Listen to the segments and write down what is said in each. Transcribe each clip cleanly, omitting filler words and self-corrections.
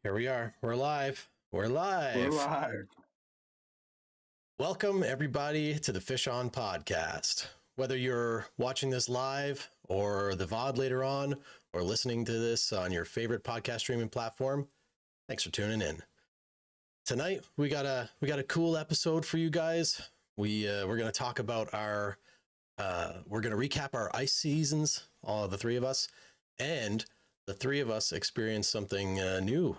Here we are. We're live. We're live. We're live. Welcome, everybody, to the Fish On podcast. Whether you're watching this live or the VOD later on, or listening to this on your favorite podcast streaming platform, thanks for tuning in. Tonight, we got a cool episode for you guys. We're going to talk about we're going to recap our ice seasons, all the three of us, and the three of us experienced something new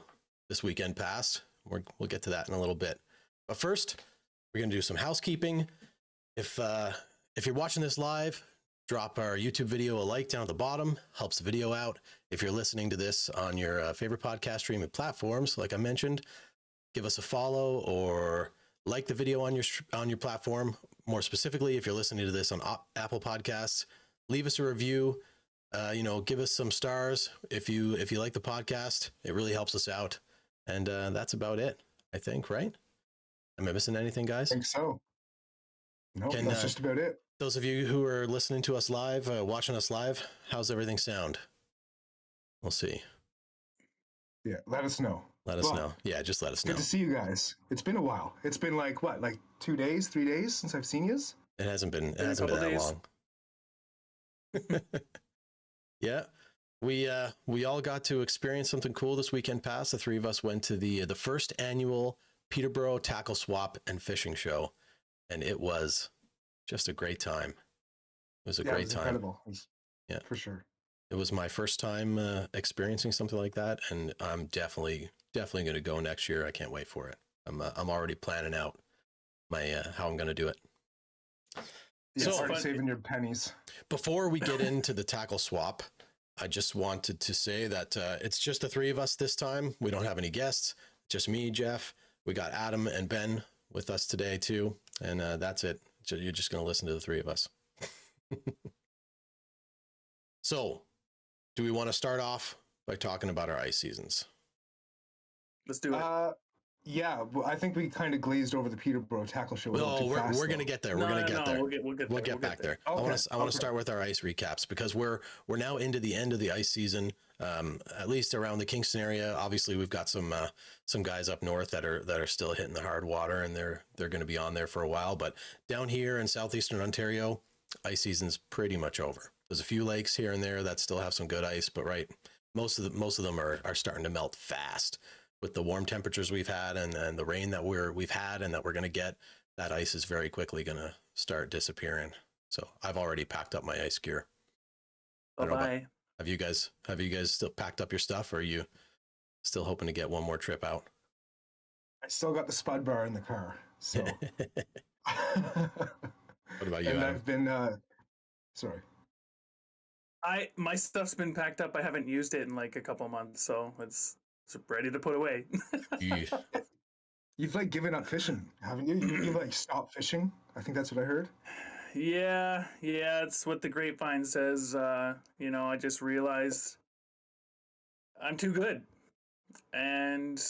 this weekend past. We'll get to that in a little bit. But first, we're going to do some housekeeping. If you're watching this live, drop our YouTube video a like down at the bottom. Helps the video out. If you're listening to this on your favorite podcast streaming platforms, like I mentioned, give us a follow or like the video on your platform. More specifically, if you're listening to this on Apple Podcasts, leave us a review. Give us some stars if you like the podcast. It really helps us out. And that's about it, I think, right? Am I missing anything, guys? I think so. No, that's just about it. Those of you who are listening to us live, watching us live, how's everything sound? We'll see. Yeah, let us know. Let us know. Yeah, just let us know. Good to see you guys. It's been a while. It's been like 2 days, 3 days since I've seen you? It hasn't been that long. Yeah. We all got to experience something cool this weekend past. The three of us went to the first annual Peterborough Tackle Swap and Fishing Show, and it was just a great time. It was a great time. Incredible. Yeah, for sure. It was my first time experiencing something like that, and I'm definitely going to go next year. I can't wait for it. I'm already planning out my how I'm going to do it. Yeah, so already saving your pennies. Before we get into the tackle swap, I just wanted to say that it's just the three of us this time. We don't have any guests. Just me, Jeff. We got Adam and Ben with us today too, and that's it. You're just going to listen to the three of us. So, do we want to start off by talking about our ice seasons? Let's do it. Yeah, well, I think we kind of glazed over the Peterborough Tackle Show. No, we're going to get there. We're going to get there. We'll get back there. Okay. I want to start with our ice recaps because we're now into the end of the ice season. At least around the Kingston area. Obviously, we've got some guys up north that are still hitting the hard water, and they're going to be on there for a while. But down here in southeastern Ontario, ice season's pretty much over. There's a few lakes here and there that still have some good ice, but most of them are starting to melt fast. With the warm temperatures we've had and the rain that we've had and that we're going to get, that ice is very quickly going to start disappearing. So I've already packed up my ice gear. Bye-bye. Have you guys still packed up your stuff, or are you still hoping to get one more trip out? I still got the spud bar in the car. So what about you, and Adam? I've been sorry. My stuff's been packed up. I haven't used it in like a couple months, so it's ready to put away. You've given up fishing, haven't you? You stopped fishing. I think that's what I heard. Yeah, it's what the grapevine says. I just realized I'm too good, and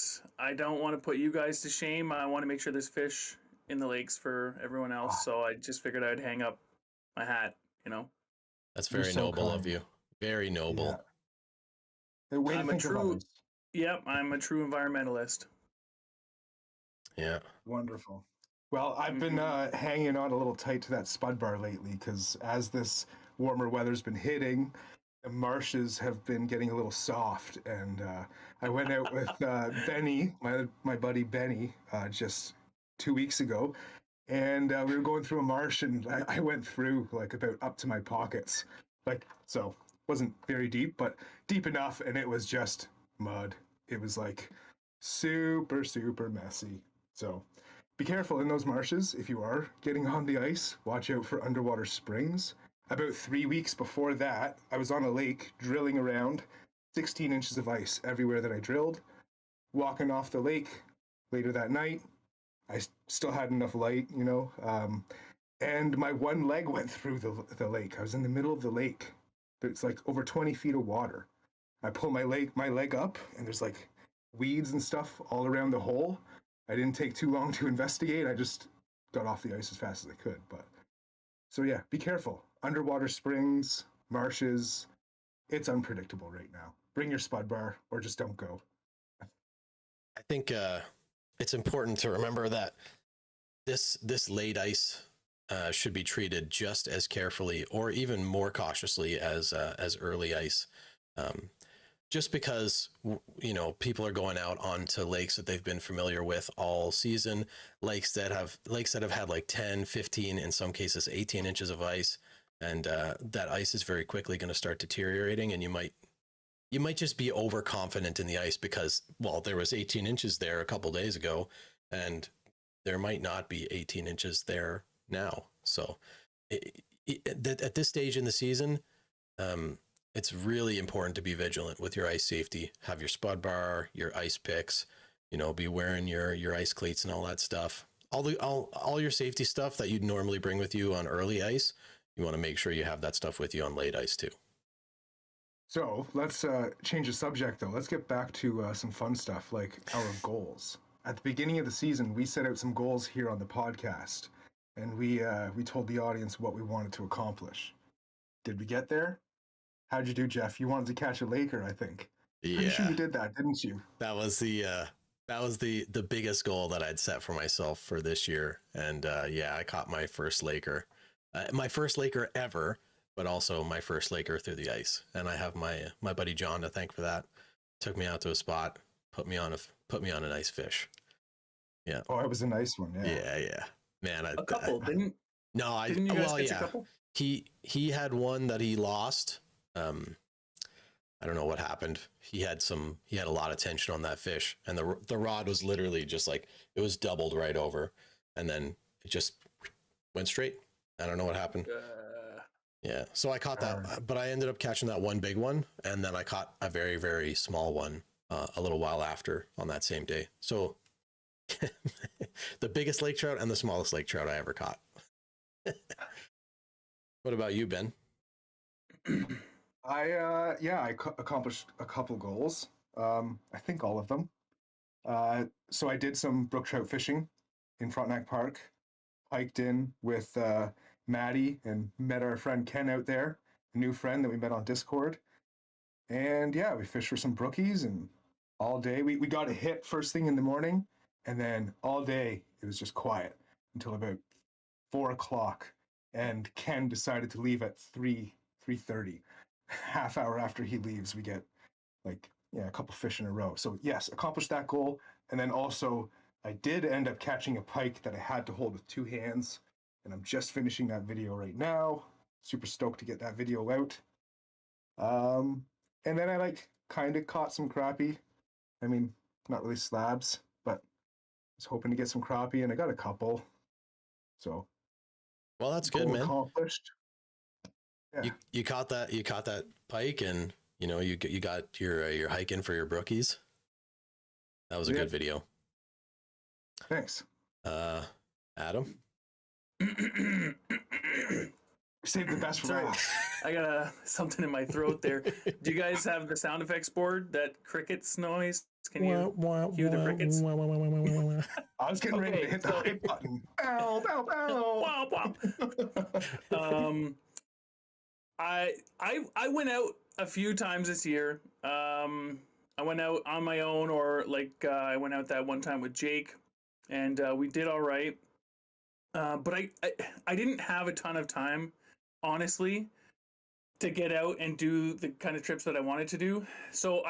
I don't want to put you guys to shame. I want to make sure there's fish in the lakes for everyone else. So I just figured I'd hang up my hat. That's very noble of you. Very noble. Yeah. Yep, I'm a true environmentalist. Yeah. Wonderful. Well, I've been hanging on a little tight to that spud bar lately because as this warmer weather's been hitting, the marshes have been getting a little soft. And I went out with Benny, my buddy Benny, just 2 weeks ago. And we were going through a marsh, and I went through about up to my pockets. So wasn't very deep, but deep enough, and it was just mud. It was super, super messy. So be careful in those marshes if you are getting on the ice. Watch out for underwater springs. About 3 weeks before that, I was on a lake drilling around, 16 inches of ice everywhere that I drilled. Walking off the lake later that night, I still had enough light, and my one leg went through the lake. I was in the middle of the lake. It's over 20 feet of water. I pull my leg up, and there's weeds and stuff all around the hole. I didn't take too long to investigate. I just got off the ice as fast as I could. So yeah, be careful. Underwater springs, marshes, it's unpredictable right now. Bring your spud bar or just don't go. think it's important to remember that this late ice should be treated just as carefully or even more cautiously as early ice. Just because, you know, people are going out onto lakes that they've been familiar with all season, lakes that have had like 10, 15, in some cases 18 inches of ice, and that ice is very quickly going to start deteriorating, and you might just be overconfident in the ice because, well, there was 18 inches there a couple days ago, and there might not be 18 inches there now. So at this stage in the season, it's really important to be vigilant with your ice safety. Have your spud bar, your ice picks, you know, be wearing your ice cleats and all that stuff. All your safety stuff that you'd normally bring with you on early ice, you want to make sure you have that stuff with you on late ice too. So let's change the subject, though. Let's get back to some fun stuff, like our goals. At the beginning of the season, we set out some goals here on the podcast, and we told the audience what we wanted to accomplish. Did we get there? How'd you do, Jeff? You wanted to catch a Laker, I think. Yeah, Pretty sure you did that, didn't you? that was the biggest goal that I'd set for myself for this year, and yeah, I caught my first Laker ever, but also my first Laker through the ice. And I have my buddy John to thank for that. Took me out to a spot, put me on a nice fish. Yeah. Oh, it was a nice one. Yeah. Yeah. Man, A couple, didn't you guys catch a couple? He had one that he lost. I don't know what happened. He had a lot of tension on that fish, and the rod was literally just like, it was doubled right over, and then it just went straight. I don't know what happened. Yeah. So I caught that, but I ended up catching that one big one, and then I caught a very, very small one a little while after on that same day. So the biggest lake trout and the smallest lake trout I ever caught. What about you, Ben? I accomplished a couple goals. I think all of them. So I did some brook trout fishing in Frontenac Park. Hiked in with Maddie and met our friend Ken out there, a new friend that we met on Discord. And yeah, we fished for some brookies, and all day we got a hit first thing in the morning, and then all day it was just quiet until about 4 o'clock. And Ken decided to leave at 3:30. Half hour after he leaves, we get a couple fish in a row. So yes, accomplished that goal. And then also I did end up catching a pike that I had to hold with 2 hands, and I'm just finishing that video right now. Super stoked to get that video out. And then I kind of caught some crappie. I mean, not really slabs, but I was hoping to get some crappie, and I got a couple. So, well, that's good, man. Accomplished. Yeah. You caught that pike, and you know you got your hike in for your brookies. That was a good video. Thanks. Adam. Saved the best for last. I got something in my throat there. Do you guys have the sound effects board, that crickets noise? Can you hear the crickets? I was getting ready to hit the hit button. Bow, bow, bow. Wow. I went out a few times this year. I went out on my own, or I went out that one time with Jake, and we did all right. But I didn't have a ton of time, honestly, to get out and do the kind of trips that I wanted to do. So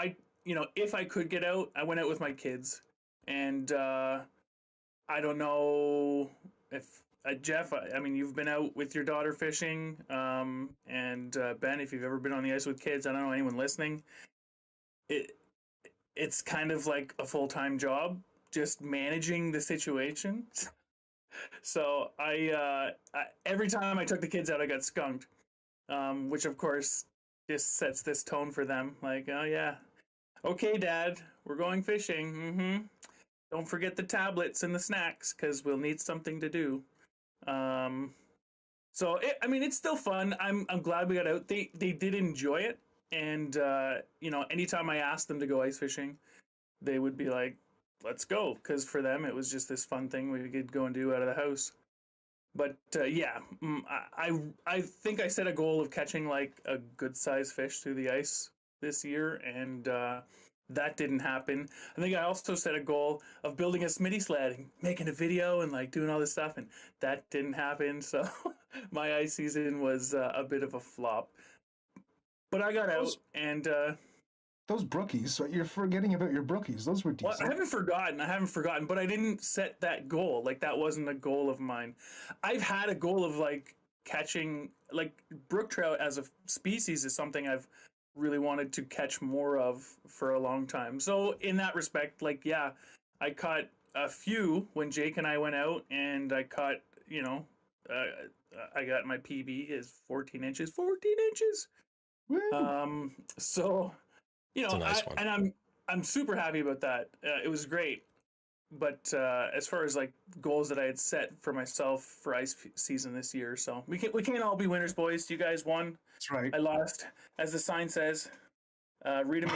if I could get out, I went out with my kids. And I don't know if Jeff, I mean, you've been out with your daughter fishing, and Ben, if you've ever been on the ice with kids, I don't know anyone listening. It's kind of like a full-time job, just managing the situation. So I every time I took the kids out, I got skunked, which of course just sets this tone for them. Like, oh yeah, okay, Dad, we're going fishing. Mm-hmm. Don't forget the tablets and the snacks, because we'll need something to do. So it's still fun. I'm glad we got out. They did enjoy it, and anytime I asked them to go ice fishing, they would be like, let's go, because for them it was just this fun thing we could go and do out of the house. But I think I set a goal of catching like a good sized fish through the ice this year, and That didn't happen. I think I also set a goal of building a Smitty sled and making a video and like doing all this stuff, and that didn't happen. So my ice season was a bit of a flop. But I got out, and Those brookies, so you're forgetting about your brookies. Those were well, decent. I haven't forgotten, but I didn't set that goal. Like that wasn't a goal of mine. I've had a goal of like catching, like brook trout as a species is something I've really wanted to catch more of for a long time. So in that respect, like yeah, I caught a few when Jake and I went out, and I caught, uh, I got my PB is 14 inches, 14 inches. Woo! So It's a nice one. and I'm super happy about that. It was great. But as far as like goals that I had set for myself for season this year, so we can't all be winners, boys. You guys won. That's right. I lost, as the sign says. Read them.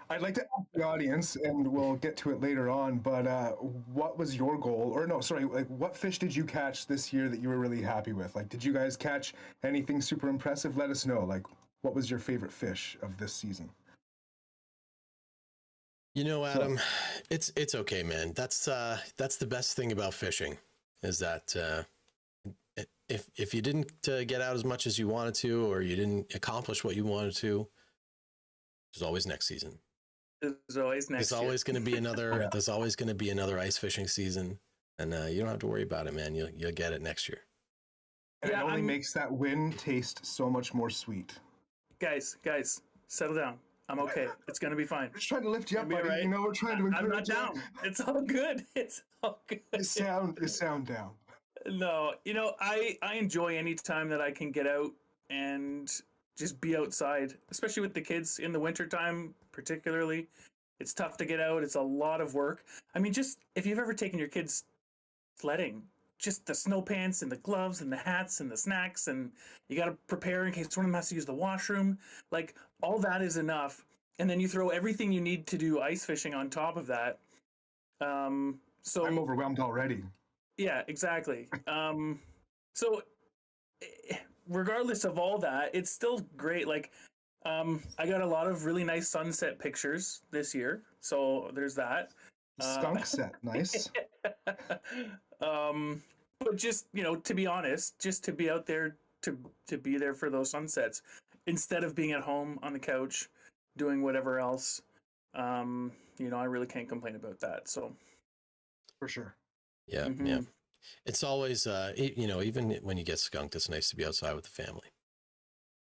I'd like to ask the audience, and we'll get to it later on. But what was your goal? Or no, sorry. Like, what fish did you catch this year that you were really happy with? Like, did you guys catch anything super impressive? Let us know. Like, what was your favorite fish of this season? You know, Adam, it's okay, man. That's the best thing about fishing, is that if you didn't get out as much as you wanted to, or you didn't accomplish what you wanted to, there's always next season. There's always next. There's always going to be another. There's always going to be another ice fishing season, and you don't have to worry about it, man. You'll get it next year. And it only makes that win taste so much more sweet. Guys, settle down. I'm okay. It's gonna be fine. We're just trying to lift you up, buddy. Right. You know, we're trying to encourage you. I'm not down. It's all good. It's all good. You sound down. No, I enjoy any time that I can get out and just be outside, especially with the kids in the wintertime, particularly. It's tough to get out. It's a lot of work. I mean, just if you've ever taken your kids sledding, just the snow pants and the gloves and the hats and the snacks, and you got to prepare in case one of them has to use the washroom. Like, all that is enough. And then you throw everything you need to do ice fishing on top of that. So I'm overwhelmed already. Yeah, exactly. So regardless of all that, it's still great. Like, I got a lot of really nice sunset pictures this year. So there's that. Skunk set, nice. But just, to be honest, just to be out there, to be there for those sunsets instead of being at home on the couch doing whatever else, I really can't complain about that. So for sure. Yeah, yeah. It's always, even when you get skunked, it's nice to be outside with the family.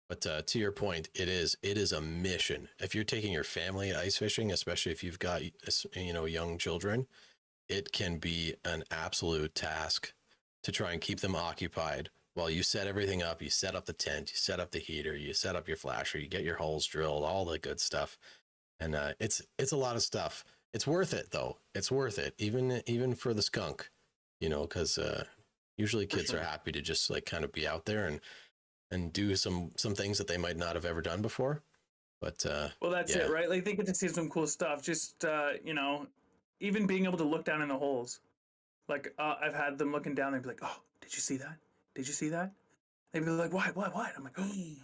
But to your point, it is a mission. If you're taking your family ice fishing, especially if you've got, young children, it can be an absolute task to try and keep them occupied while you set everything up. You set up the tent, you set up the heater, you set up your flasher, you get your holes drilled, all the good stuff. And it's a lot of stuff. It's worth it, though. It's worth it, even for the skunk, because usually kids are happy to just like kind of be out there and do some things that they might not have ever done before. But well, that's it, right? Like, they get to see some cool stuff. Just even being able to look down in the holes. Like, I've had them looking down and be like, "Oh, did you see that? Did you see that?" They'd be like, "What? I'm like, "Oh."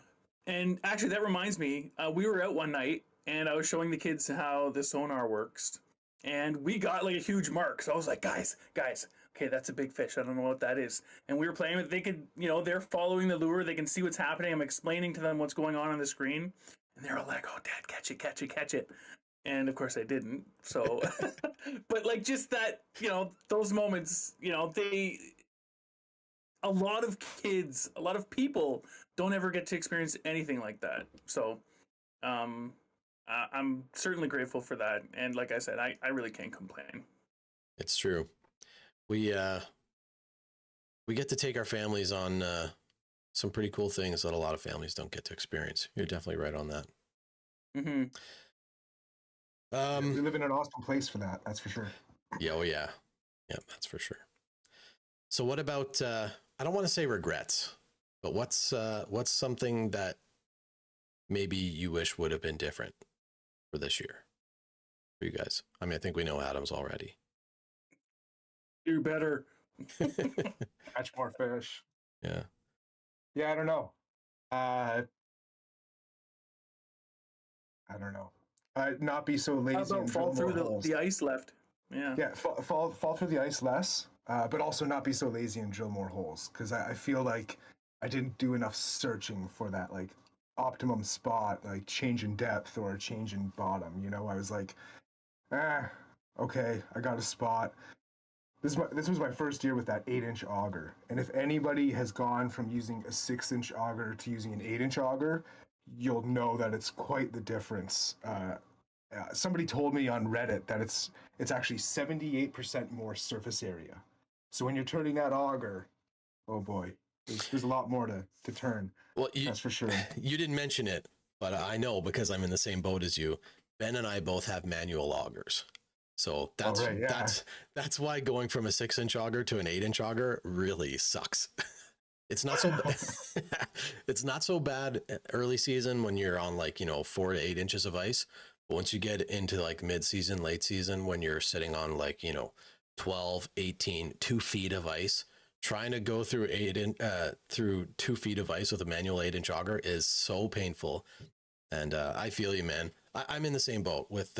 And actually, that reminds me, we were out one night and I was showing the kids how the sonar works, and we got like a huge mark. So I was like, guys, okay, that's a big fish. I don't know what that is. And we were playing with it. They could, they're following the lure. They can see what's happening. I'm explaining to them what's going on the screen. And they're all like, "Oh, Dad, catch it. And of course I didn't. So, but like just that, those moments, a lot of kids, a lot of people don't ever get to experience anything like that. So, I'm certainly grateful for that. And like I said, I really can't complain. It's true. We get to take our families on some pretty cool things that a lot of families don't get to experience. You're definitely right on that. Mm-hmm. We live in an awesome place for that. That's for sure. Yeah. Oh yeah. Yeah, that's for sure. So what about, I don't want to say regrets, but what's something that maybe you wish would have been different for this year for you guys? I mean, I think we know Adam's already. Do better. Catch more fish. Yeah. Yeah, I don't know. I don't know. Not be so lazy How about and fall drill more through holes. the ice left? Yeah. Yeah, fall through the ice less, but also not be so lazy and drill more holes, because I feel like I didn't do enough searching for that like optimum spot, like change in depth or change in bottom. You know, I was like, okay, I got a spot. This was my first year with that 8-inch auger, and if anybody has gone from using a 6-inch auger to using an 8-inch auger, you'll know that it's quite the difference. Somebody told me on Reddit that it's actually 78% more surface area. So when you're turning that auger, oh boy, there's a lot more to turn. Well, That's for sure. You didn't mention it, but I know because I'm in the same boat as you. Ben and I both have manual augers. So that's why going from a 6-inch auger to an 8-inch auger really sucks. It's not so it's not so bad early season when you're on like, 4 to 8 inches of ice. But once you get into like mid-season, late season, when you're sitting on like, 12, 18, 2 feet of ice, trying to go through 2 feet of ice with a manual 8-inch auger is so painful. And I feel you, man. I'm in the same boat with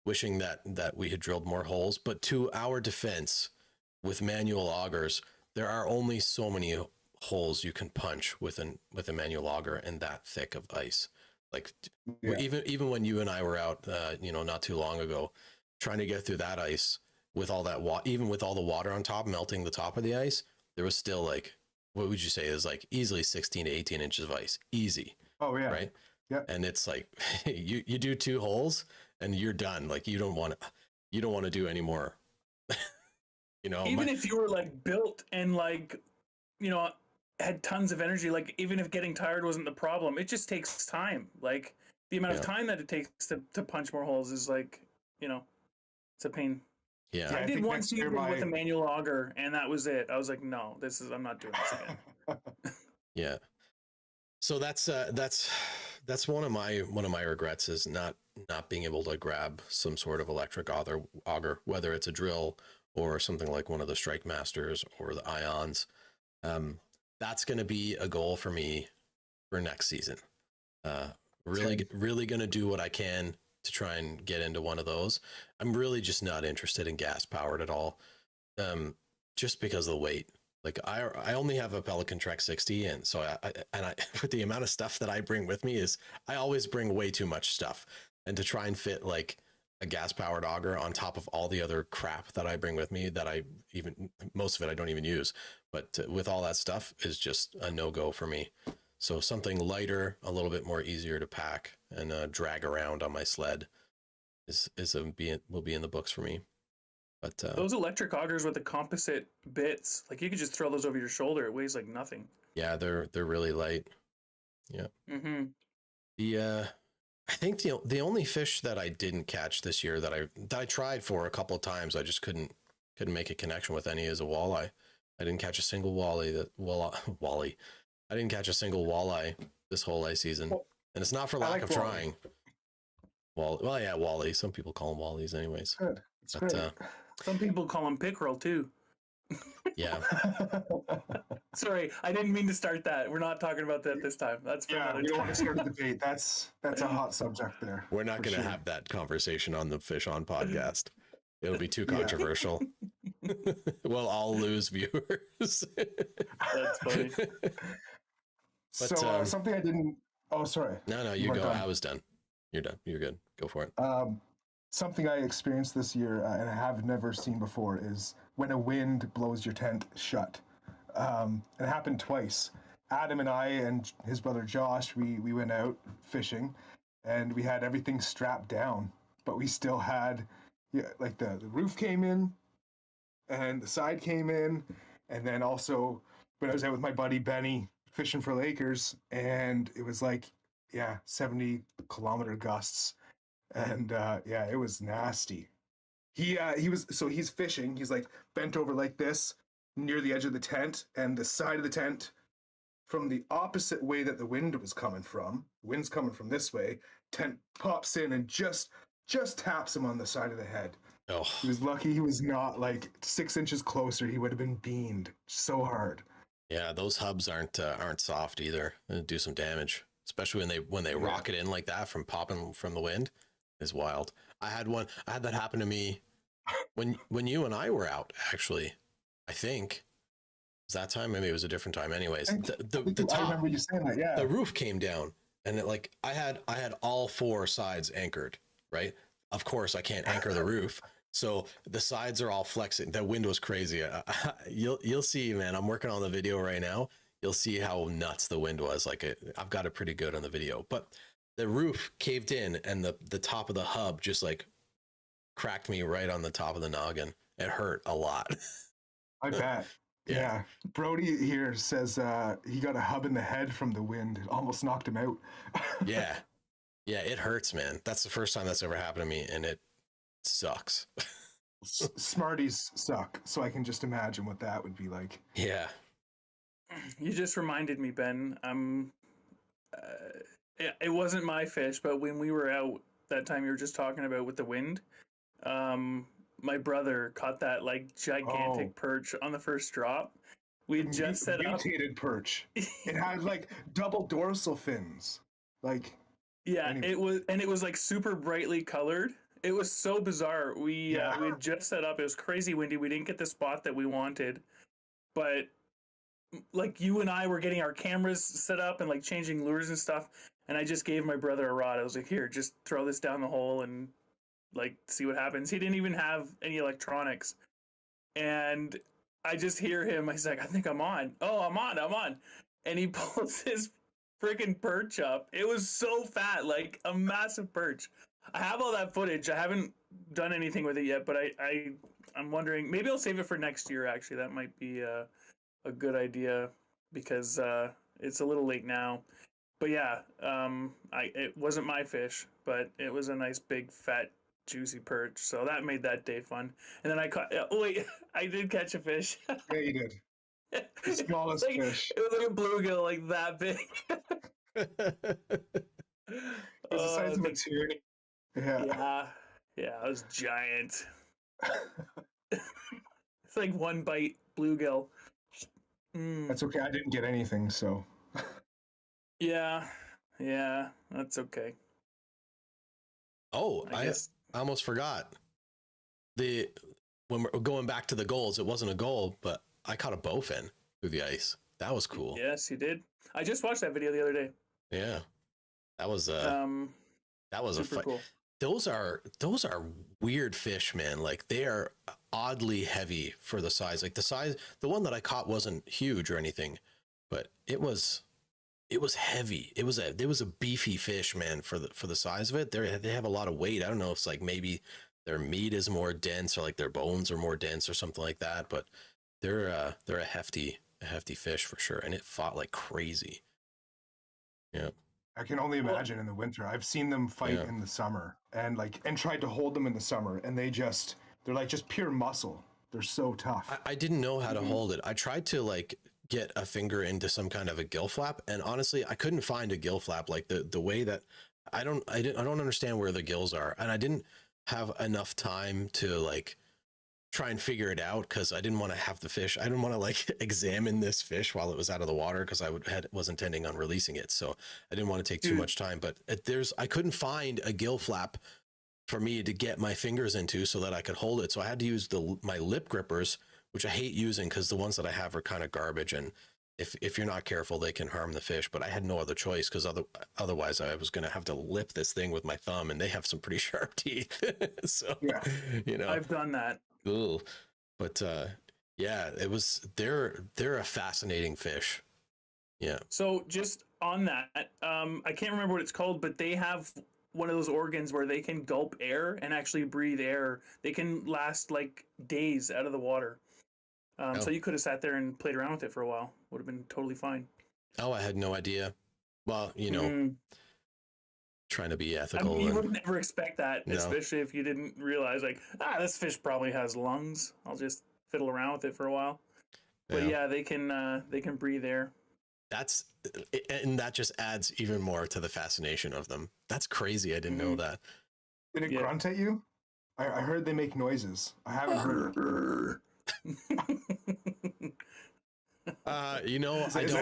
wishing that we had drilled more holes. But to our defense, with manual augers, there are only so many holes you can punch with a manual auger in that thick of ice. Like even when you and I were out, not too long ago, trying to get through that ice with all that even with all the water on top melting the top of the ice, there was still like, what would you say is like easily 16 to 18 inches of ice, easy. Oh yeah, right. Yeah, and it's like you do 2 holes and you're done. Like you don't want to do any more. Even if you were like built and like, had tons of energy, like even if getting tired wasn't the problem, it just takes time. Like the amount of time that it takes to punch more holes is like, it's a pain. Yeah. I did one season with a manual auger and that was it. I was like, no, I'm not doing this again. Yeah. So that's one of my regrets is not being able to grab some sort of electric auger, whether it's a drill or something like one of the Strike Masters or the Ions. That's going to be a goal for me for next season. Really going to do what I can to try and get into one of those. I'm really just not interested in gas powered at all. Just because of the weight. Like I only have a Pelican Trek 60, and so I with the amount of stuff that I bring with me is I always bring way too much stuff, and to try and fit like a gas powered auger on top of all the other crap that I bring with me that most of it I don't even use, but with all that stuff is just a no-go for me. So something lighter, a little bit more easier to pack and drag around on my sled will be in the books for me. But those electric augers with the composite bits, like you could just throw those over your shoulder. It weighs like nothing. Yeah, they're really light. Yeah. Mm-hmm. I think the only fish that I didn't catch this year that I tried for a couple of times, I just couldn't make a connection with any, is a walleye. I didn't catch a single walleye. I didn't catch a single walleye this whole ice season, and it's not for lack of trying. Well, yeah, wally. Some people call them wallies, anyways. Good. It's great. Some people call them pickerel too. Yeah. Sorry, I didn't mean to start that. We're not talking about that this time. That's for another we don't time. want to start a debate. That's a hot subject there. We're not going to have that conversation on the Fish On podcast. It'll be too controversial. We'll all lose viewers. That's funny. So something I didn't. Oh, sorry. No, you go. Done. I was done. You're done. You're good. Go for it. Something I experienced this year and I have never seen before is when a wind blows your tent shut. It happened twice. Adam and I and his brother Josh, we went out fishing and we had everything strapped down, but we still had, like the roof came in and the side came in. And then also when I was out with my buddy Benny fishing for Lakers, and it was like, 70-kilometer gusts. And it was nasty. He's fishing. He's like bent over like this near the edge of the tent, and the side of the tent from the opposite way that the wind was coming from. Wind's coming from this way. Tent pops in and just taps him on the side of the head. Oh. He was lucky he was not like 6 inches closer. He would have been beamed so hard. Yeah, those hubs aren't soft either. They do some damage. especially when they rocket in like that from popping from the wind, is wild. I had that happen to me when you and I were out, actually. I think it was that time, maybe it was a different time. Anyways, the top, I remember you saying that. Yeah, the roof came down, and I had all four sides anchored, right? Of course, I can't anchor the roof, so the sides are all flexing. The wind was crazy. You'll see, man. I'm working on the video right now. You'll see how nuts the wind was. I've got it pretty good on the video, but the roof caved in, and the top of the hub just like cracked me right on the top of the noggin. It hurt a lot. I bet. Yeah. Brody here says he got a hub in the head from the wind. It almost knocked him out. Yeah, it hurts, man. That's the first time that's ever happened to me, and it sucks. Smarties suck, so I can just imagine what that would be like. Yeah. You just reminded me, Ben. It wasn't my fish, but when we were out that time you were just talking about with the wind, my brother caught that like gigantic perch on the first drop. We just set up mutated perch. It had like double dorsal fins. Like anyway. It was like super brightly colored. It was so bizarre. We had just set up. It was crazy windy. We didn't get the spot that we wanted, but like you and I were getting our cameras set up and like changing lures and stuff. And I just gave my brother a rod. I was like, here, just throw this down the hole and like see what happens. He didn't even have any electronics. And I just hear him. He's like, I think I'm on. Oh, I'm on. And he pulls his freaking perch up. It was so fat, like a massive perch. I have all that footage. I haven't done anything with it yet, but I'm wondering, maybe I'll save it for next year. Actually, that might be a good idea because it's a little late now. But yeah, it wasn't my fish, but it was a nice big fat juicy perch, so that made that day fun. And then I caught. I did catch a fish. Yeah, you did. The smallest fish. It was like a bluegill, like that big. It was the size of a toonie. Yeah, it was giant. It's like one bite bluegill. That's okay. I didn't get anything, so. Yeah, that's okay. Oh, I almost forgot. When we're going back to the goals, it wasn't a goal, but I caught a bowfin through the ice. That was cool. Yes, you did. I just watched that video the other day. Yeah, that was a fight. Cool. Those are weird fish, man. Like they are oddly heavy for the size. Like the one that I caught wasn't huge or anything, but it was heavy. It was a beefy fish, man, for the size of it. They have a lot of weight. I don't know if it's like maybe their meat is more dense or like their bones are more dense or something like that, but they're a hefty fish for sure, and it fought like crazy. Yeah. I can only imagine in the winter. I've seen them fight in the summer and tried to hold them in the summer, and they're like just pure muscle. They're so tough. I didn't know how to hold it. I tried to like get a finger into some kind of a gill flap, and honestly, I couldn't find a gill flap. Like the way that I don't understand where the gills are, and I didn't have enough time to like try and figure it out because I didn't want to have the fish. I didn't want to like examine this fish while it was out of the water because was intending on releasing it. So I didn't want to take too much time. But I couldn't find a gill flap for me to get my fingers into so that I could hold it. So I had to use my lip grippers, which I hate using because the ones that I have are kind of garbage. And if you're not careful, they can harm the fish. But I had no other choice because otherwise I was going to have to lip this thing with my thumb, and they have some pretty sharp teeth. So, I've done that. Ooh. But they're a fascinating fish. Yeah. So just on that, I can't remember what it's called, but they have one of those organs where they can gulp air and actually breathe air. They can last like days out of the water. So you could have sat there and played around with it for a while. Would have been totally fine. Oh, I had no idea. Well, trying to be ethical. I mean, you would never expect that, especially if you didn't realize like, this fish probably has lungs. I'll just fiddle around with it for a while. But they can breathe air. That just adds even more to the fascination of them. That's crazy. I didn't know that. Did it grunt at you? I heard they make noises. I haven't heard. I don't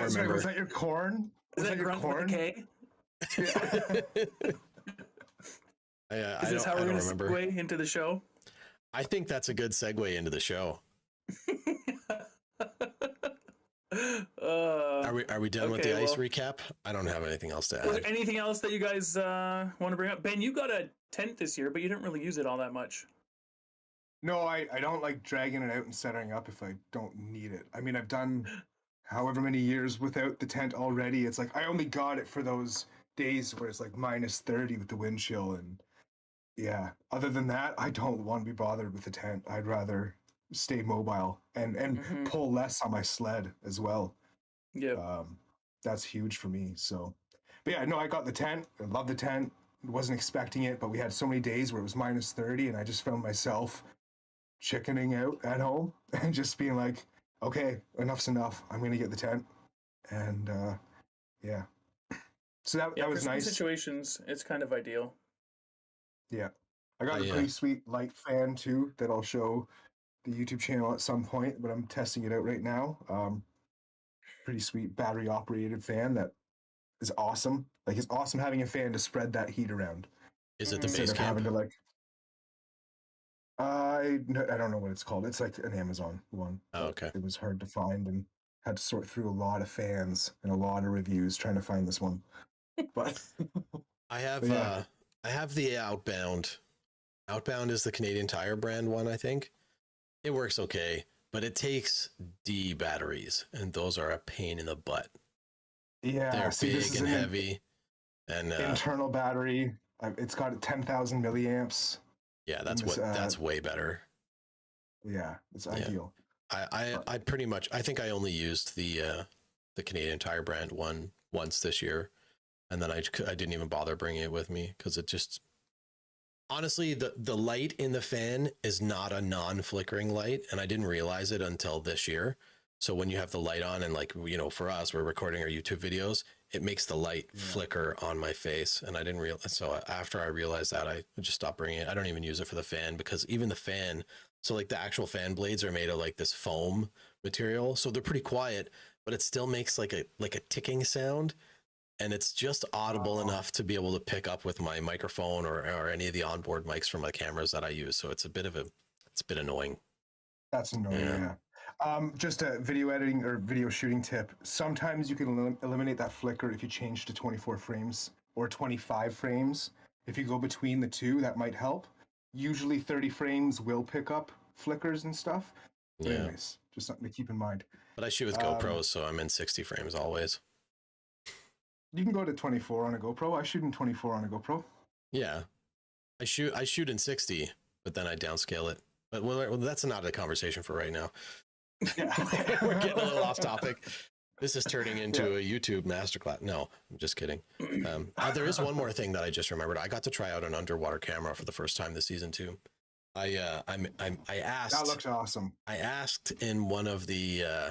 remember. Was that your corn? Is that your corn? Is this how we're going to segue into the show? I think that's a good segue into the show. Are we done with the ice recap? I don't have anything else to add. Was there anything else that you guys want to bring up? Ben, you got a tent this year, but you didn't really use it all that much. No, I don't like dragging it out and setting up if I don't need it. I mean, I've done however many years without the tent already. It's like I only got it for those days where it's like -30 with the wind chill, and yeah. Other than that, I don't want to be bothered with the tent. I'd rather stay mobile and pull less on my sled as well. Yeah, that's huge for me. So, but yeah, no, I got the tent. I love the tent. Wasn't expecting it, but we had so many days where it was -30, and I just found myself chickening out at home and just being like, okay, enough's enough. I'm gonna get the tent, and yeah. So that was for nice. Some situations, it's kind of ideal. Yeah, I got a pretty sweet light fan too that I'll show the YouTube channel at some point, but I'm testing it out right now. Pretty sweet battery operated fan that is awesome. Like, it's awesome having a fan to spread that heat around. Is it the base camp? Having to like, I don't know what it's called. It's like an Amazon one. Oh, okay. It was hard to find and had to sort through a lot of fans and a lot of reviews trying to find this one. But I have the Outbound. Outbound is the Canadian Tire brand one, I think. It works okay, but it takes D batteries, and those are a pain in the butt. Yeah, they're big and heavy, and internal battery. It's got 10,000 milliamps. Yeah, that's way better. Yeah, it's ideal. I pretty much, I think I only used the Canadian Tire brand one once this year, and then I didn't even bother bringing it with me because it just, honestly, the light in the fan is not a non-flickering light, and I didn't realize it until this year. So when you have the light on, and like, you know, for us, we're recording our YouTube videos, it makes the light flicker on my face, and I didn't realize. So after I realized that, I just stopped bringing it. I don't even use it for the fan, because even the fan, so like the actual fan blades are made of like this foam material, so they're pretty quiet, but it still makes like a ticking sound, and it's just audible enough to be able to pick up with my microphone or any of the onboard mics from the cameras that I use. So it's a bit annoying. That's annoying. Yeah. Just a video editing or video shooting tip. Sometimes you can eliminate that flicker if you change to 24 frames or 25 frames. If you go between the two, that might help. Usually 30 frames will pick up flickers and stuff. Yeah. Anyways, just something to keep in mind. But I shoot with GoPros, so I'm in 60 frames always. You can go to 24 on a GoPro. I shoot in 24 on a GoPro. Yeah. I shoot in 60, but then I downscale it. But well, that's not a conversation for right now. Yeah. We're getting a little off topic. This is turning into a YouTube masterclass. No, I'm just kidding. There is one more thing that I just remembered. I got to try out an underwater camera for the first time this season too. I asked. That looks awesome. I asked in one of the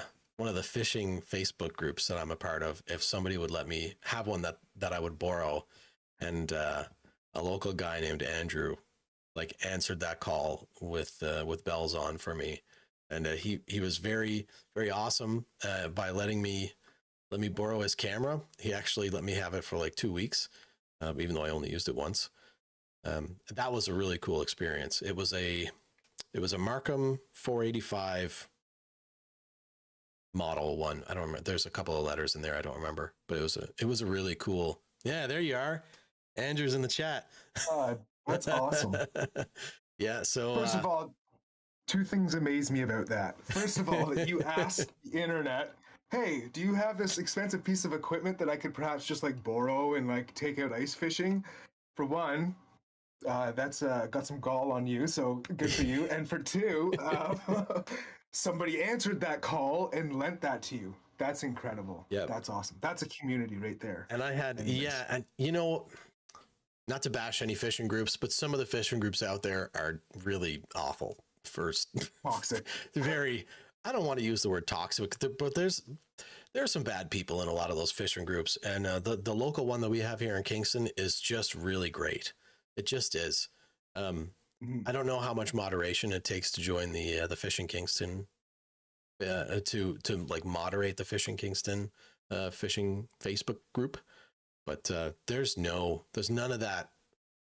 fishing Facebook groups that I'm a part of if somebody would let me have one that I would borrow, and a local guy named Andrew like answered that call with bells on for me. And he was very, very awesome by letting me borrow his camera. He actually let me have it for like 2 weeks, even though I only used it once. That was a really cool experience. It was a Markham 485 model one. I don't remember. There's a couple of letters in there. I don't remember, but it was a really cool. Yeah, there you are. Andrew's in the chat. That's awesome. Yeah. So first of all, two things amaze me about that. First of all, that you asked the internet, hey, do you have this expensive piece of equipment that I could perhaps just like borrow and like take out ice fishing? For one, that's got some gall on you, so good for you. And for two, somebody answered that call and lent that to you. That's incredible. Yeah, that's awesome. That's a community right there. And I had, and you know, not to bash any fishing groups, but some of the fishing groups out there are really awful. First, toxic. Very, I don't want to use the word toxic, but there are some bad people in a lot of those fishing groups, and the local one that we have here in Kingston is just really great. It just is. I don't know how much moderation it takes to join the Fishing Kingston, to like moderate the Fishing Kingston fishing Facebook group, But there's none of that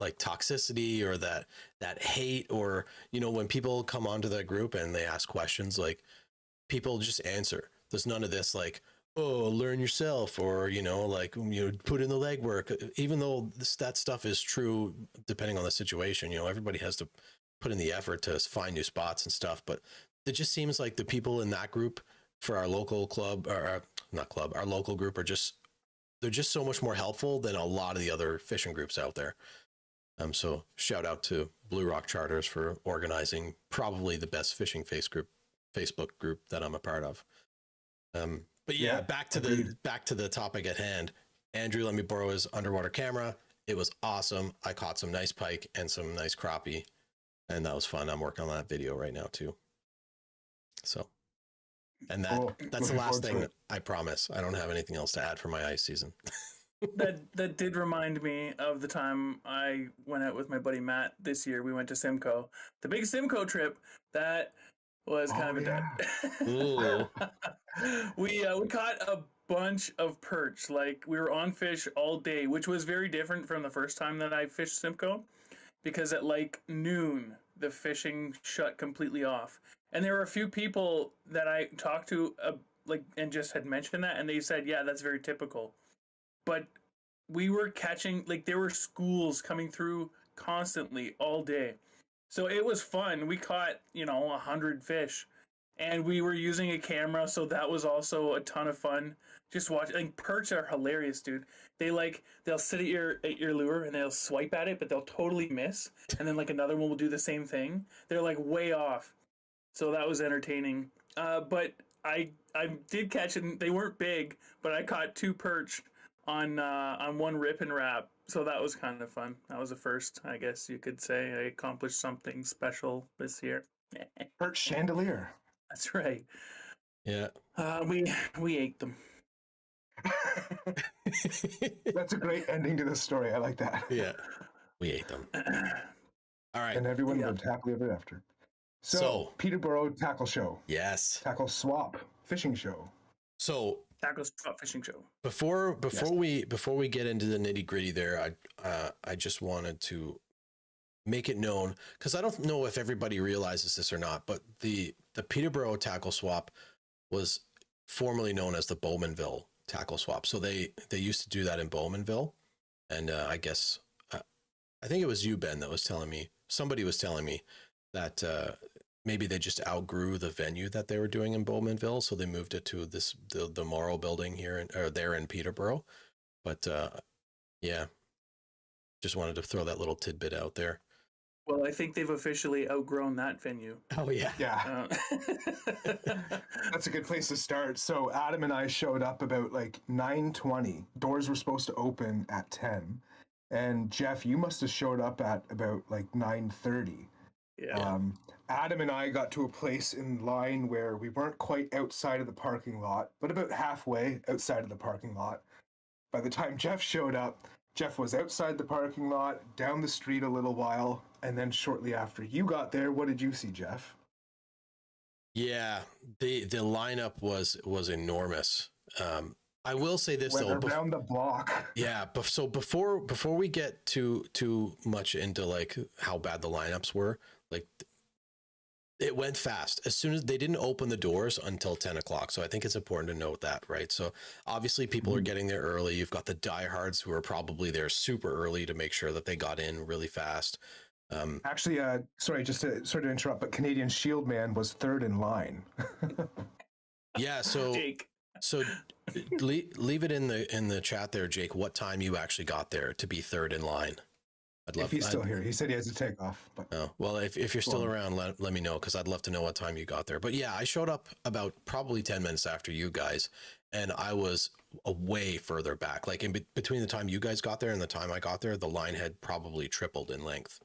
like toxicity or that hate, or, you know, when people come onto that group and they ask questions, like people just answer. There's none of this like, oh, learn yourself, or, you know, like, you know, put in the legwork, even though that stuff is true depending on the situation. You know, everybody has to put in the effort to find new spots and stuff, but it just seems like the people in that group for our local club, or not club, our local group, they're just so much more helpful than a lot of the other fishing groups out there. So shout out to Blue Rock Charters for organizing probably the best fishing Facebook group that I'm a part of. But yeah, back to the topic at hand. Andrew let me borrow his underwater camera. It was awesome. I caught some nice pike and some nice crappie, and that was fun. I'm working on that video right now too. So, and that's the last thing. I promise. I don't have anything else to add for my ice season. That did remind me of the time I went out with my buddy Matt this year. We went to Simcoe, the big Simcoe trip. That was kind of a we caught a bunch of perch. Like, we were on fish all day, which was very different from the first time that I fished Simcoe, because at like noon the fishing shut completely off, and there were a few people that I talked to and just had mentioned that, and they said, yeah, that's very typical. But we were catching, like, there were schools coming through constantly all day. So it was fun. We caught, 100 fish, and we were using a camera. So that was also a ton of fun. Just watch. Like, perch are hilarious, dude. They'll sit at your lure and they'll swipe at it, but they'll totally miss. And then like another one will do the same thing. They're like way off. So that was entertaining. But I did catch it. They weren't big, but I caught 2 perch on one rip and wrap, so that was kind of fun. That was a first, I guess you could say. I accomplished something special this year. Perch chandelier. That's right. Yeah. We ate them. That's a great ending to the story. I like that. Yeah, we ate them. All right. And everyone lived happily ever after. So Peterborough Tackle Show. Yes. Tackle Swap Fishing Show. So Tackle Swap Fishing Show. Before we get into the nitty gritty there, I just wanted to make it known, because I don't know if everybody realizes this or not, but the Peterborough Tackle Swap was formerly known as the Bowmanville Tackle Swap. So they used to do that in Bowmanville, and I guess I think it was you, Ben, that was telling me. Somebody was telling me that maybe they just outgrew the venue that they were doing in Bowmanville, so they moved it to the Morrow building here there in Peterborough. But yeah, just wanted to throw that little tidbit out there. Well, I think they've officially outgrown that venue. Oh yeah, yeah. That's a good place to start. So Adam and I showed up about like 9:20. Doors were supposed to open at 10, and Jeff, you must have showed up at about like 9:30. Yeah. Adam and I got to a place in line where we weren't quite outside of the parking lot, but about halfway outside of the parking lot. By the time Jeff showed up, Jeff was outside the parking lot, down the street a little while, and then shortly after you got there, what did you see, Jeff? Yeah, the lineup was enormous. I will say this though, around the block. Yeah, so before we get too much into like how bad the lineups were, like it went fast. As soon as they didn't open the doors until 10 o'clock. So I think it's important to note that, right? So obviously people are getting there early. You've got the diehards who are probably there super early to make sure that they got in really fast. Actually, sorry to interrupt, but Canadian Shield Man was third in line. Yeah, so Jake. So leave it in the chat there, Jake, what time you actually got there to be third in line. If he's still here. He said he has to take off. But oh, well, if you're still around, let me know, because I'd love to know what time you got there. But yeah, I showed up about probably 10 minutes after you guys, and I was way further back. Like in between the time you guys got there and the time I got there, the line had probably tripled in length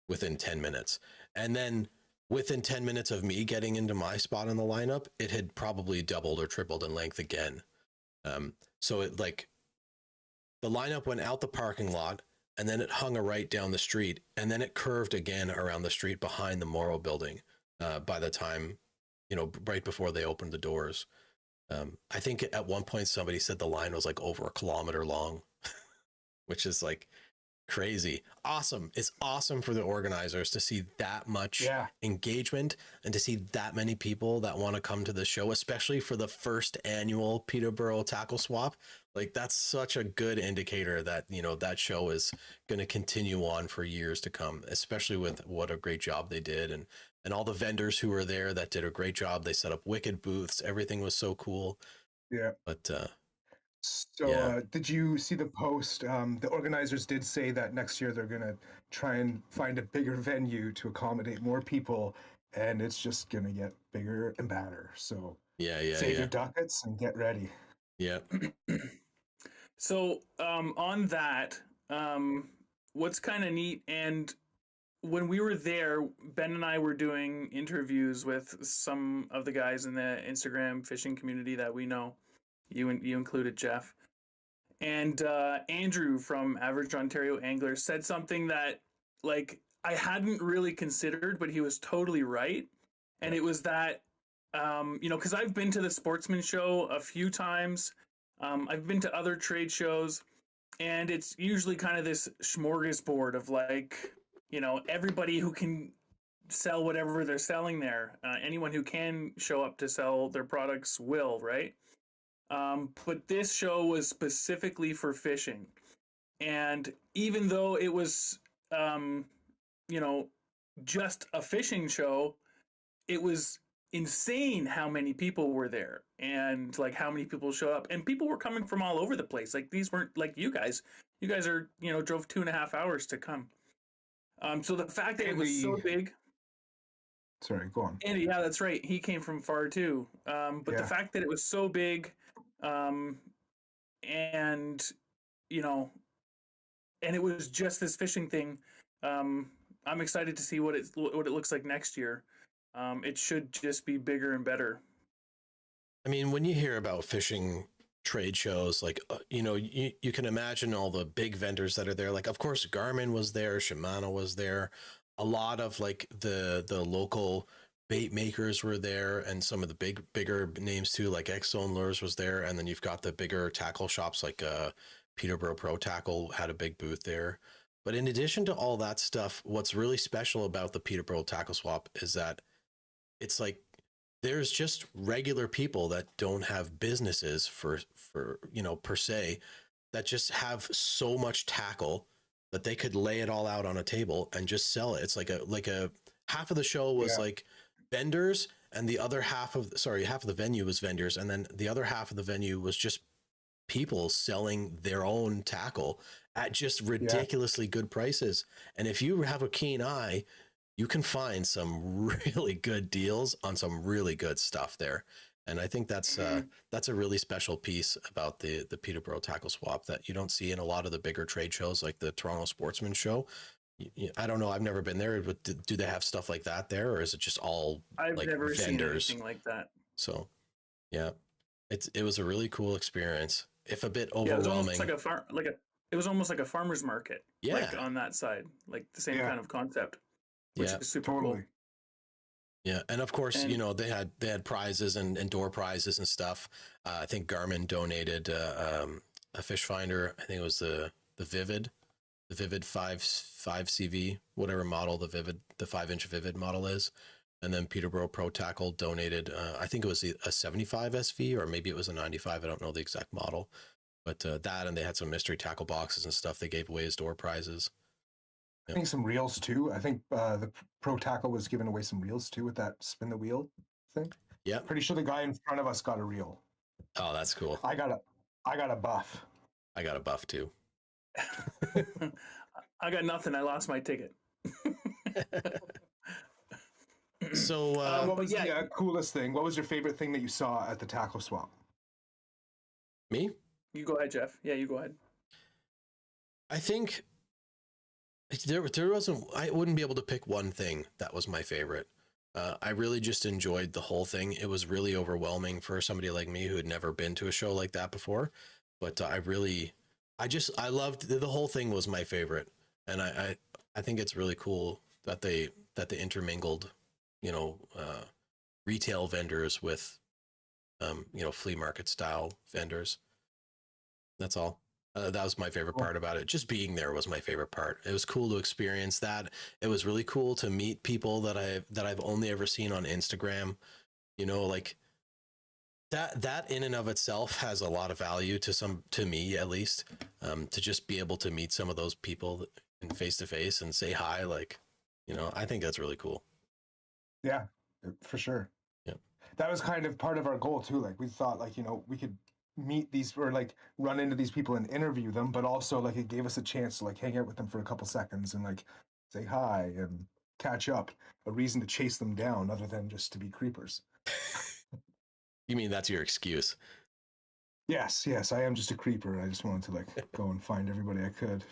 within 10 minutes. And then within 10 minutes of me getting into my spot in the lineup, it had probably doubled or tripled in length again. So it like the lineup went out the parking lot, and then it hung a right down the street, and then it curved again around the street behind the Morrow building by the time, right before they opened the doors. I think at one point somebody said the line was like over a kilometer long. which is like crazy. Awesome. It's awesome for the organizers to see that much engagement and to see that many people that want to come to the show, especially for the first annual Peterborough tackle swap. Like that's such a good indicator that, you know, that show is going to continue on for years to come, especially with what a great job they did. And all the vendors who were there that did a great job. They set up wicked booths. Everything was so cool. Yeah. But, so did you see the post? The organizers did say that next year they're going to try and find a bigger venue to accommodate more people, and it's just going to get bigger and badder. So save your ducats and get ready. Yeah. So on that, what's kind of neat, and when we were there, Ben and I were doing interviews with some of the guys in the Instagram fishing community that we know. You included, Jeff. And Andrew from Average Ontario Angler said something that, like, I hadn't really considered, but he was totally right. And it was that, you know, because I've been to the Sportsman Show a few times. I've been to other trade shows, and it's usually kind of this smorgasbord of, like, you know, everybody who can sell whatever they're selling there. Anyone who can show up to sell their products will, right? But this show was specifically for fishing. And even though it was, you know, just a fishing show, it was insane how many people were there and like how many people show up. And people were coming from all over the place. Like these weren't like you guys. You guys are, you know, drove 2.5 hours to come. So the fact that it was so big. Sorry, go on. Andy, yeah, that's right. He came from far too. But the fact that it was so big, and you know, and it was just this fishing thing. I'm excited to see what it looks like next year. It should just be bigger and better. I mean, when you hear about fishing trade shows, like, you know, you can imagine all the big vendors that are there. Like, of course, Garmin was there, Shimano was there. A lot of like the local bait makers were there, and some of the bigger names too, like X-Zone Lures was there. And then you've got the bigger tackle shops like Peterborough Pro Tackle had a big booth there. But in addition to all that stuff, what's really special about the Peterborough Tackle Swap is that it's like there's just regular people that don't have businesses for you know, per se, that just have so much tackle that they could lay it all out on a table and just sell it. It's like a half of the show was like vendors, and the other half of the venue was vendors, and then the other half of the venue was just people selling their own tackle at just ridiculously good prices. And if you have a keen eye, you can find some really good deals on some really good stuff there. And I think that's a really special piece about the Peterborough Tackle Swap that you don't see in a lot of the bigger trade shows like the Toronto Sportsman Show. I don't know. I've never been there, but do they have stuff like that there, or is it just all I've like never vendors? seen anything like that. So, yeah, it was a really cool experience. If a bit overwhelming. Yeah, it was almost like a farmer's market. Yeah. Like on that side, like the same kind of concept, which is super cool. Yeah, and of course, you know, they had prizes and door prizes and stuff. I think Garmin donated a fish finder. I think it was the Vivid 5 CV, whatever model the 5-inch Vivid model is. And then Peterborough Pro Tackle donated, I think it was a 75 SV, or maybe it was a 95. I don't know the exact model, but that, and they had some mystery tackle boxes and stuff they gave away as door prizes. I think some reels too. I think the Pro Tackle was giving away some reels too with that spin the wheel thing. Yeah. Pretty sure the guy in front of us got a reel. Oh, that's cool. I got a buff. I got a buff too. I got nothing. I lost my ticket. So what was the coolest thing? What was your favorite thing that you saw at the tackle swap? Me? You go ahead, Jeff. Yeah, you go ahead. I think there wasn't, I wouldn't be able to pick one thing that was my favorite. I really just enjoyed the whole thing. It was really overwhelming for somebody like me who had never been to a show like that before. But I loved the whole thing. Was my favorite. And I think it's really cool that they intermingled, you know, retail vendors with, you know, flea market style vendors. That's all. That was my favorite part about it. Just being there was my favorite part. It was cool to experience that. It was really cool to meet people that I've only ever seen on Instagram. You know, like that in and of itself has a lot of value to me at least. To just be able to meet some of those people in face to face and say hi, like, you know, I think that's really cool. Yeah, for sure. Yeah. That was kind of part of our goal too. Like we thought like, you know, we could meet these or like run into these people and interview them, but also like it gave us a chance to like hang out with them for a couple seconds and like say hi and catch up, a reason to chase them down other than just to be creepers. You mean that's your excuse? Yes, I am just a creeper and I just wanted to like go and find everybody I could.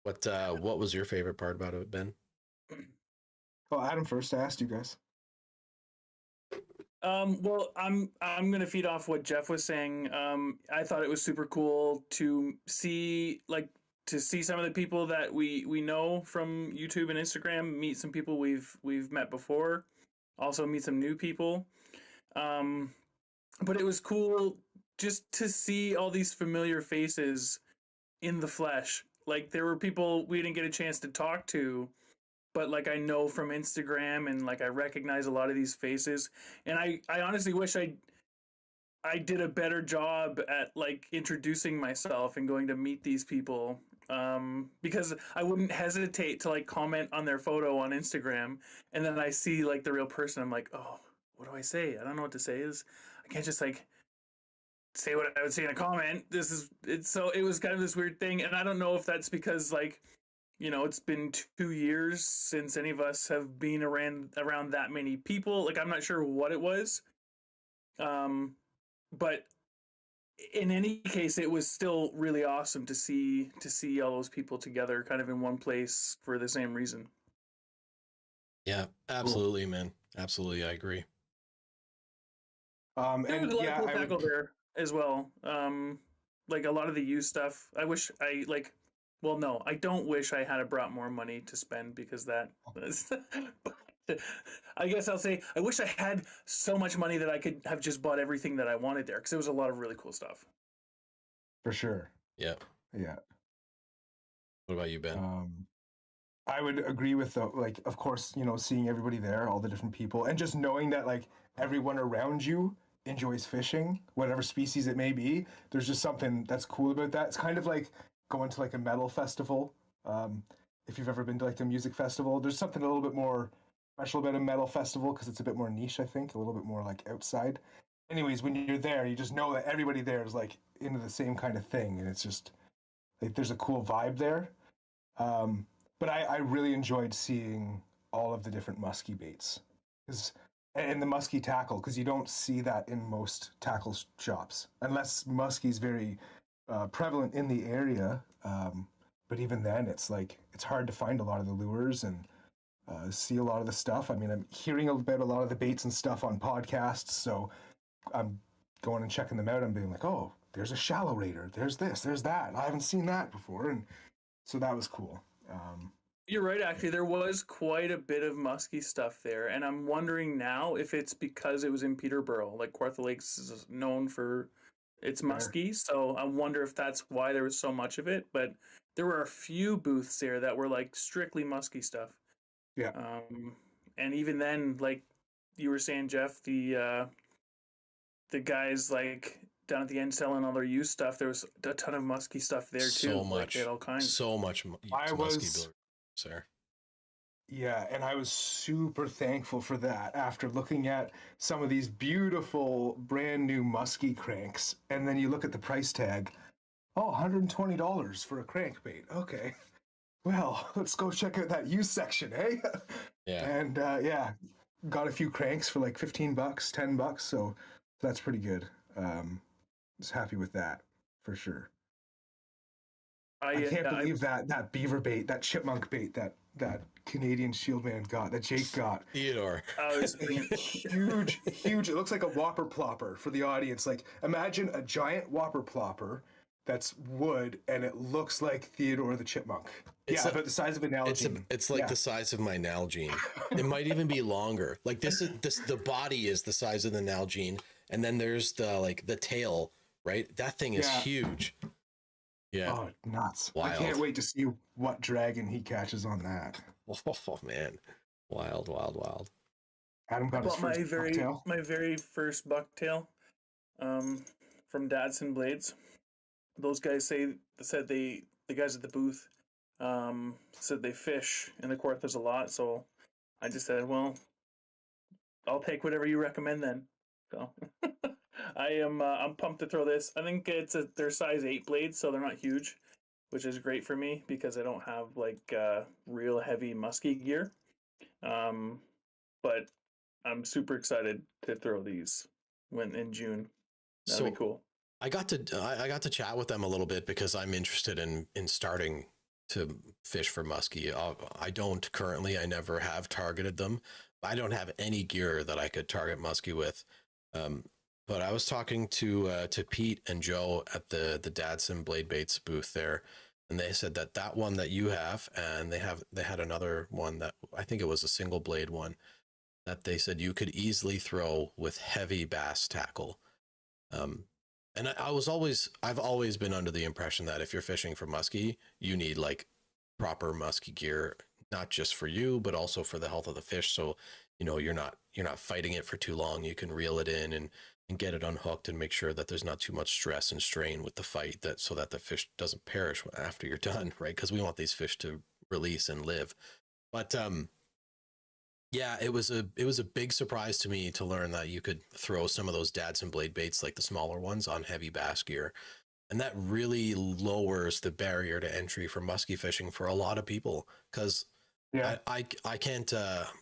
But what was your favorite part about it, Ben? well, Adam first, I asked you guys. Well, I'm gonna feed off what Jeff was saying. I thought it was super cool to see some of the people that we know from YouTube and Instagram, meet some people we've met before, also meet some new people. But it was cool just to see all these familiar faces in the flesh. Like there were people we didn't get a chance to talk to, but like I know from Instagram and like I recognize a lot of these faces. And I honestly wish I did a better job at like introducing myself and going to meet these people. Because I wouldn't hesitate to like comment on their photo on Instagram, and then I see like the real person. I'm like, oh, what do I say? I don't know what to say. I can't just like say what I would say in a comment. So it was kind of this weird thing, and I don't know if that's because like, you know, it's been 2 years since any of us have been around that many people. Like I'm not sure what it was, but in any case, it was still really awesome to see all those people together, kind of in one place for the same reason. Yeah, absolutely, man. Absolutely, I agree. There was And a lot yeah, of cool tackle there as well. Like a lot of the used stuff. I wish I like. Well, no, I don't wish I had brought more money to spend because that. But I guess I'll say I wish I had so much money that I could have just bought everything that I wanted there because there was a lot of really cool stuff. for sure. Yeah. Yeah. What about you, Ben? I would agree with the like, of course, you know, seeing everybody there, all the different people, and just knowing that like everyone around you enjoys fishing, whatever species it may be. There's just something that's cool about that. It's kind of like going to like a metal festival. If you've ever been to like a music festival, there's something a little bit more special about a metal festival because it's a bit more niche, I think, a little bit more like outside. Anyways, when you're there, you just know that everybody there is like into the same kind of thing, and it's just like there's a cool vibe there. But I really enjoyed seeing all of the different musky baits and the musky tackle because you don't see that in most tackle shops unless musky's very prevalent in the area. But even then, it's like it's hard to find a lot of the lures and see a lot of the stuff. I mean, I'm hearing about a lot of the baits and stuff on podcasts, so I'm going and checking them out. I'm being like, oh, there's a shallow raider. There's this. There's that. I haven't seen that before, and so that was cool. You're right, actually. There was quite a bit of musky stuff there, and I'm wondering now if it's because it was in Peterborough. Like Kawartha Lakes is known for its musky, so I wonder if that's why there was so much of it. But there were a few booths there that were like strictly musky stuff. Yeah. And even then, like you were saying, Jeff, the guys like down at the end selling all their used stuff. There was a ton of musky stuff there too. So much, like, they had all kinds. so much. Musky sir. Yeah, and I was super thankful for that after looking at some of these beautiful brand new musky cranks, and then you look at the price tag. Oh, $120 for a crankbait. Okay. Well, let's go check out that used section, eh? Yeah. And yeah, got a few cranks for like $15, $10, so that's pretty good. Was happy with that for sure. I can't believe that beaver bait, that chipmunk bait, that Canadian shield man got, that Jake got. Theodore. Huge. It looks like a whopper plopper for the audience. Like imagine a giant whopper plopper that's wood, and it looks like Theodore the chipmunk. It's about the size of an Nalgene. It's like the size of my Nalgene. It might even be longer. Like the body is the size of the Nalgene, and then there's the tail, right? That thing is huge. Yeah. Oh, nuts. Wild. I can't wait to see what dragon he catches on that. Oh man. Wild, wild, wild. Adam got his Bought first bucktail. my very first bucktail from Dadson Blades. Those guys said the guys at the booth said they fish in the Kawarthas a lot, so I just said, well, I'll take whatever you recommend then. So I'm pumped to throw this. I think they're size 8 blades, so they're not huge, which is great for me because I don't have like real heavy musky gear. But I'm super excited to throw these when in June. That'd be cool. I got to chat with them a little bit because I'm interested in starting to fish for muskie. I don't currently. I never have targeted them. I don't have any gear that I could target muskie with. But I was talking to Pete and Joe at the Dadson Blade Baits booth there, and they said that one that you have, and they had another one that I think it was a single blade one that they said you could easily throw with heavy bass tackle. And I've always been under the impression that if you're fishing for muskie, you need like proper muskie gear, not just for you, but also for the health of the fish. So, you know, you're not fighting it for too long. You can reel it in and get it unhooked and make sure that there's not too much stress and strain with the fight, so that the fish doesn't perish after you're done, right? Because we want these fish to release and live. But yeah, it was a big surprise to me to learn that you could throw some of those Dadson Blade Baits, like the smaller ones, on heavy bass gear. And that really lowers the barrier to entry for muskie fishing for a lot of people. Because I can't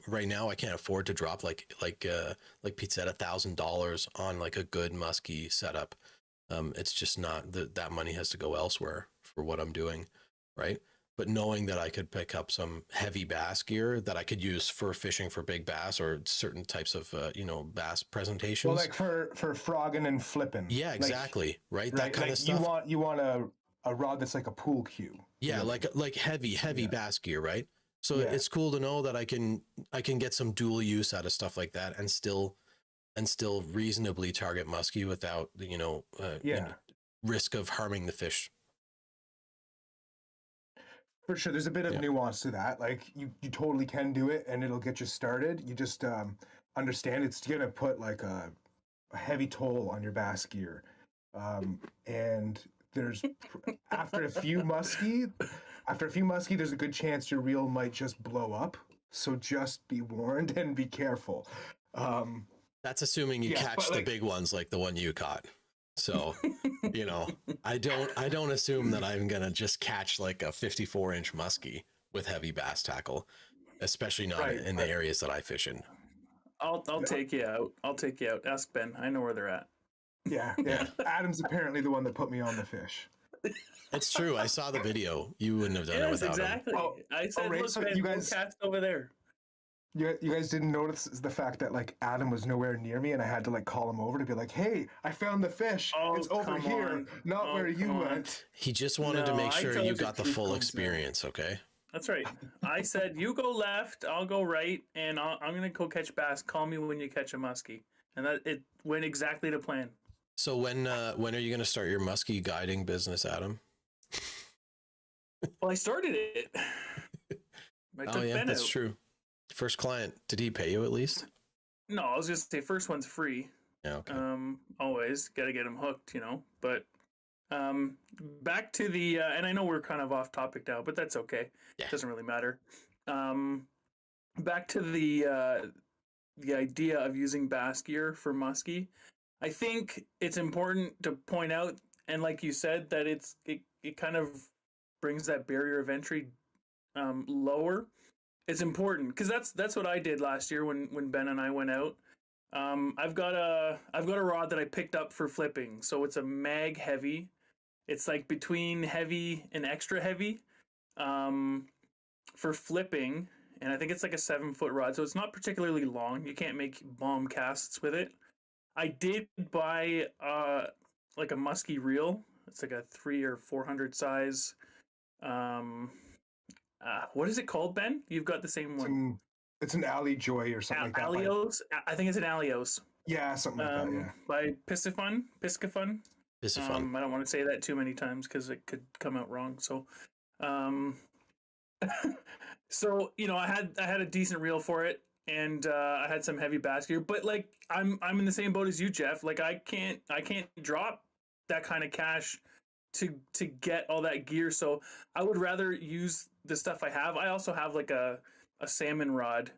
right now, I can't afford to drop like Pete said, $1,000 on like a good muskie setup. It's just not that money has to go elsewhere for what I'm doing, right? But knowing that I could pick up some heavy bass gear that I could use for fishing for big bass or certain types of bass presentations. Well, like for frogging and flipping. Yeah, exactly. Right. That kind like of stuff. You want a rod that's like a pool cue. Yeah, really. like heavy bass gear, right? So it's cool to know that I can get some dual use out of stuff like that and still reasonably target muskie without risk of harming the fish. For sure, there's a bit of nuance to that. Like you totally can do it, and it'll get you started. You just understand it's gonna put like a heavy toll on your bass gear, and there's after a few muskie, there's a good chance your reel might just blow up. So just be warned and be careful. That's assuming you catch the big ones like the one you caught. So, I don't assume that I'm going to just catch like a 54-inch muskie with heavy bass tackle, especially not in the areas that I fish in. I'll take you out. I'll take you out. Ask Ben. I know where they're at. Yeah. Adam's apparently the one that put me on the fish. It's true. I saw the video. You wouldn't have done it without exactly. him. I said, look, so Ben, you guys cat's over there. You guys didn't notice the fact that like Adam was nowhere near me and I had to like call him over to be like, hey, I found the fish. It's over here, not where you went. He just wanted to make sure you got the full experience, okay? That's right. I said, you go left, I'll go right, and I'm going to go catch bass. Call me when you catch a muskie. And it went exactly to plan. So when are you going to start your muskie guiding business, Adam? Well, I started it. That's true. First client, did he pay you at least? No, I was just say first one's free. Yeah, okay. Always got to get him hooked, But back to the and I know we're kind of off topic now, but that's okay. Yeah. It doesn't really matter. Back to the idea of using bass gear for muskie. I think it's important to point out, and like you said, that it kind of brings that barrier of entry lower. It's important because that's what I did last year when Ben and I went out. I've got a rod that I picked up for flipping, so it's a mag heavy. It's like between heavy and extra heavy for flipping, and I think it's like a 7-foot rod, so it's not particularly long. You can't make bomb casts with it. I did buy like a musky reel. It's like a 300 or 400 size. What is it called, Ben? You've got the same one. It's an Alley Joy or something like that. Alios? I think it's an Alios. Yeah, something like that, yeah. By Piscifun. This is fun. I don't want to say that too many times because it could come out wrong. So, um, so I had a decent reel for it, and I had some heavy bass gear. But like, I'm in the same boat as you, Jeff. Like, I can't drop that kind of cash to get all that gear. So I would rather use the stuff I have. I also have like a salmon rod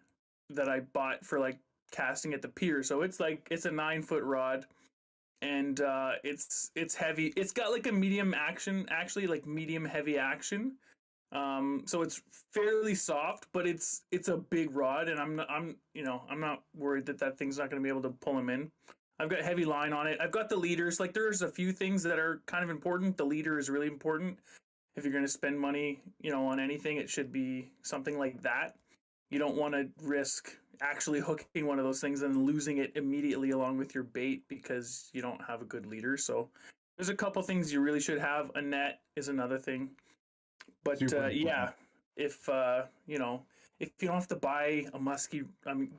that I bought for like casting at the pier. So it's a 9-foot rod, and it's heavy. It's got like a medium action, actually, like medium heavy action. So it's fairly soft, but it's a big rod, and I'm not worried that thing's not going to be able to pull him in. I've got heavy line on it. I've got the leaders. Like, there's a few things that are kind of important. The leader is really important. If you're going to spend money, on anything, it should be something like that. You don't want to risk actually hooking one of those things and losing it immediately along with your bait because you don't have a good leader. So there's a couple things you really should have. A net is another thing. But yeah, if you don't have to buy a musky, I mean,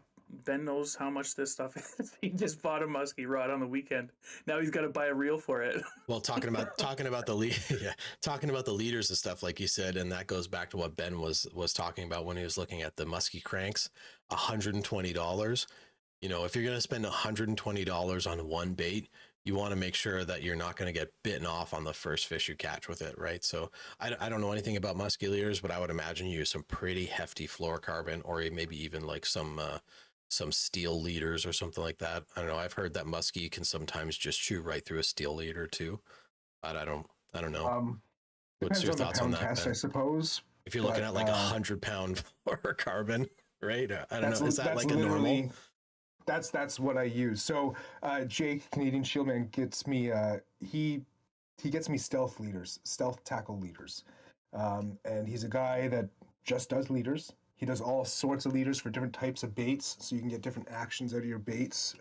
Ben knows how much this stuff is. He just bought a musky rod on the weekend. Now he's got to buy a reel for it. Well, talking about talking about the leaders and stuff, like you said, and that goes back to what Ben was talking about when he was looking at the musky cranks. $120. If you're going to spend $120 on one bait, you want to make sure that you're not going to get bitten off on the first fish you catch with it, right? So I don't know anything about musky leaders, but I would imagine you use some pretty hefty fluorocarbon, or maybe even like some steel leaders or something like that. I don't know. I've heard that musky can sometimes just chew right through a steel leader too, but I don't know. What's your thoughts on that, test, I suppose. If you're looking at like 100-pound fluorocarbon, right? I don't know. Is that like a normal? That's what I use. So Jake, Canadian Shieldman, gets me he gets me stealth tackle leaders, and he's a guy that just does leaders. He does all sorts of leaders for different types of baits, so you can get different actions out of your baits.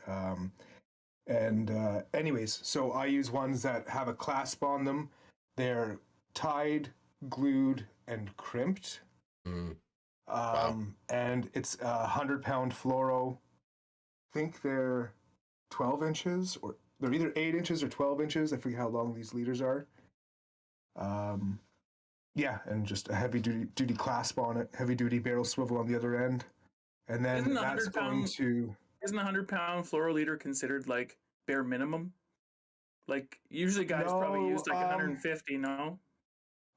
Anyways, so I use ones that have a clasp on them. They're tied, glued, and crimped. Wow. And it's 100-pound fluoro. I think they're 12 inches, or they're either 8 inches or 12 inches. I forget how long these leaders are. Yeah, and just a heavy duty clasp on it, heavy duty barrel swivel on the other end. And then that's going to... Isn't a 100-pound fluoro leader considered like bare minimum? Like, usually guys probably use like 150, no?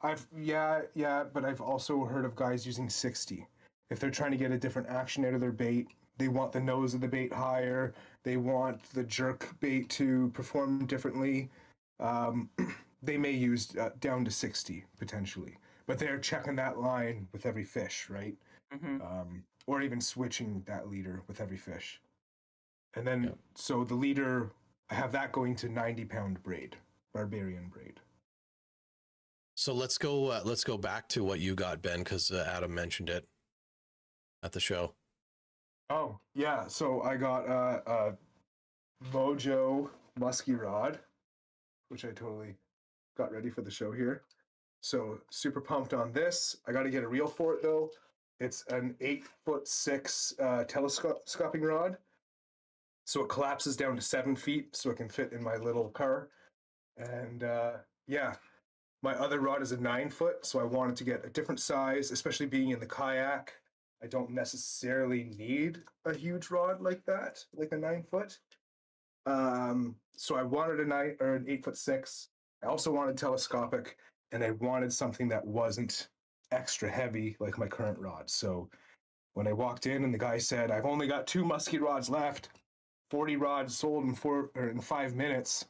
But I've also heard of guys using 60. If they're trying to get a different action out of their bait, they want the nose of the bait higher. They want the jerk bait to perform differently. They may use down to 60 potentially, but they're checking that line with every fish, right? Mm-hmm. Or even switching that leader with every fish. And then, so the leader, I have that going to 90-pound braid, barbarian braid. So let's go back to what you got, Ben, because Adam mentioned it at the show. Oh, yeah. So I got a Mojo musky rod, which I totally got ready for the show here. So super pumped on this. I got to get a reel for it, though. It's an 8'6" telescoping rod. So it collapses down to 7 feet so it can fit in my little car. And yeah, my other rod is a 9-foot. So I wanted to get a different size, especially being in the kayak. I don't necessarily need a huge rod like that, like a 9-foot. So I wanted an 8'6". I also wanted telescopic, and I wanted something that wasn't extra heavy like my current rod. So when I walked in and the guy said, "I've only got 2 musky rods left, 40 rods sold in 5 minutes."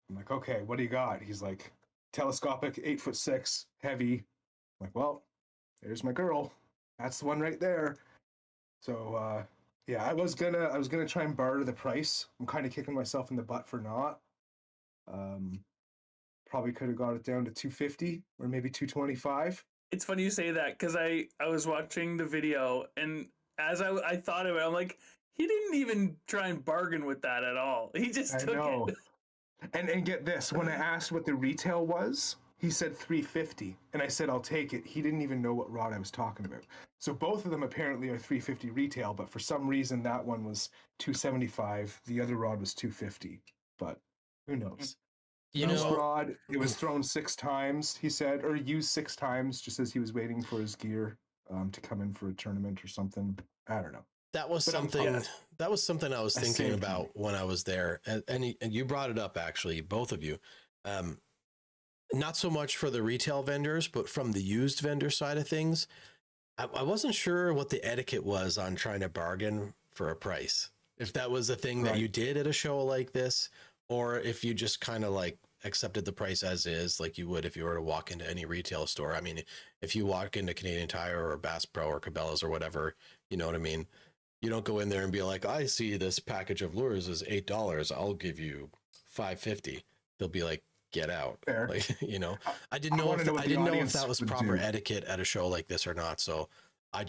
I'm like, "Okay, what do you got?" He's like, "Telescopic, 8'6", heavy." I'm like, "Well, there's my girl. That's the one right there." So yeah, I was gonna try and barter the price. I'm kind of kicking myself in the butt for not. Probably could have got it down to $250 or maybe $225. It's funny you say that, because I was watching the video, and as I thought of it, I'm like, he didn't even try and bargain with that at all. He just took it. And get this, when I asked what the retail was, he said $350, and I said I'll take it. He didn't even know what rod I was talking about. So both of them apparently are $350 retail, but for some reason that one was $275. The other rod was $250, but who knows? You Used know, rod. It was thrown 6 times, he said, or used 6 times, just as he was waiting for his gear to come in for a tournament or something. I don't know. that was But something that was something I was I thinking saved money. about when I was there, and you brought it up actually, both of you. Um, Not so much for the retail vendors, but from the used vendor side of things, I wasn't sure what the etiquette was on trying to bargain for a price. If that was a thing that Right. you did at a show like this, or if you just kind of like accepted the price as is, like you would if you were to walk into any retail store. I mean, if you walk into Canadian Tire or Bass Pro or Cabela's or whatever, you know what I mean? You don't go in there and be like, I see this package of lures is $8. I'll give you $5.50. They'll be like, get out. Fair. Like, you know, I- I didn't I know wanna if know what I the didn't know if audience that was would proper do. etiquette at a show like this or not. So I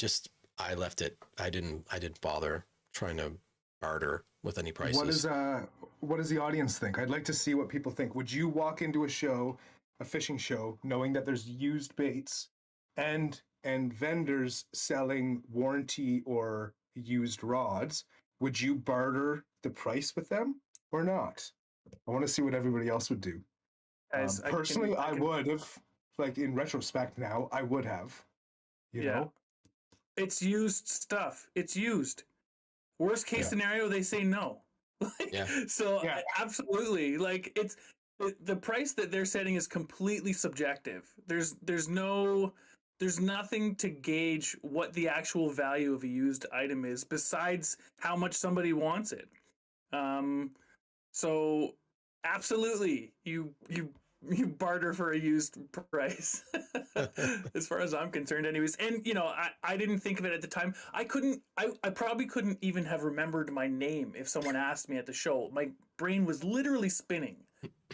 left it. I didn't bother trying to barter with any prices. What does the audience think? I'd like to see what people think. Would you walk into a show, a fishing show, knowing that there's used baits and vendors selling warranty or used rods? Would you barter the price with them or not? I want to see what everybody else would do. Guys, Personally, I would have, like in retrospect now, I would have. You Yeah. know? It's used stuff. It's used. Worst case Yeah. scenario, they say no. Yeah. So Yeah. absolutely, like it's the price that they're setting is completely subjective. There's nothing to gauge what the actual value of a used item is besides how much somebody wants it. So absolutely, you barter for a used price as far as I'm concerned anyways. And you know, I didn't think of it at the time. I probably couldn't even have remembered my name if someone asked me at the show. My brain was literally spinning.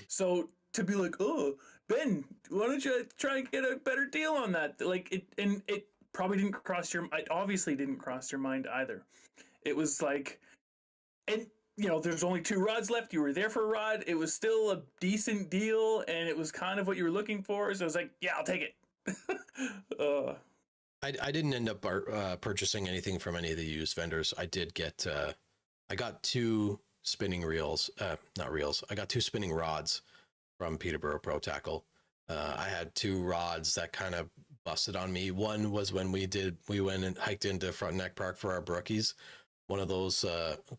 So to be like, oh, Ben, why don't you try and get a better deal on that? Like it probably didn't cross your, it obviously didn't cross your mind either. It was like, and you know, there's only 2 rods left. You were there for a rod. It was still a decent deal, and it was kind of what you were looking for. So I was like, yeah, I'll take it. I didn't end up purchasing anything from any of the used vendors. I did get, I got 2 spinning reels, not reels. I got 2 spinning rods from Peterborough Pro Tackle. I had 2 rods that kind of busted on me. One was when we went and hiked into Frontenac Park for our brookies. One of those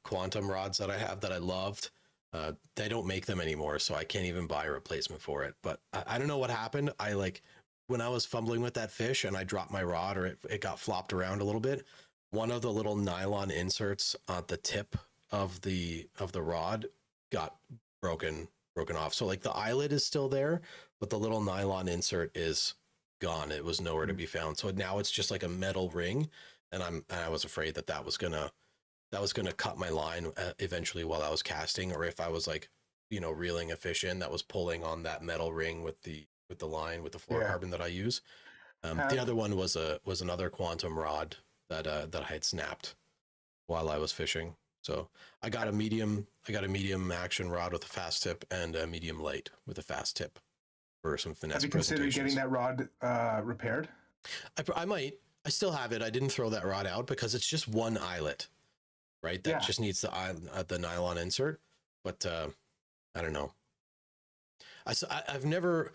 quantum rods that I have that I loved. They don't make them anymore, so I can't even buy a replacement for it. But I don't know what happened. When I was fumbling with that fish and I dropped my rod, or it got flopped around a little bit, one of the little nylon inserts at the tip of the rod got broken off. So like the eyelet is still there, but the little nylon insert is gone. It was nowhere to be found. So now it's just like a metal ring, and I was afraid that was gonna cut my line eventually while I was casting, or if I was like, you know, reeling a fish in that was pulling on that metal ring with the line with the fluorocarbon that I use. The other one was another quantum rod that I had snapped while I was fishing. So I got a medium action rod with a fast tip and a medium light with a fast tip for some finesse. Have you considered getting that rod repaired? I might. I still have it. I didn't throw that rod out because it's just one eyelet, right? That just needs the nylon insert. But I don't know. I've never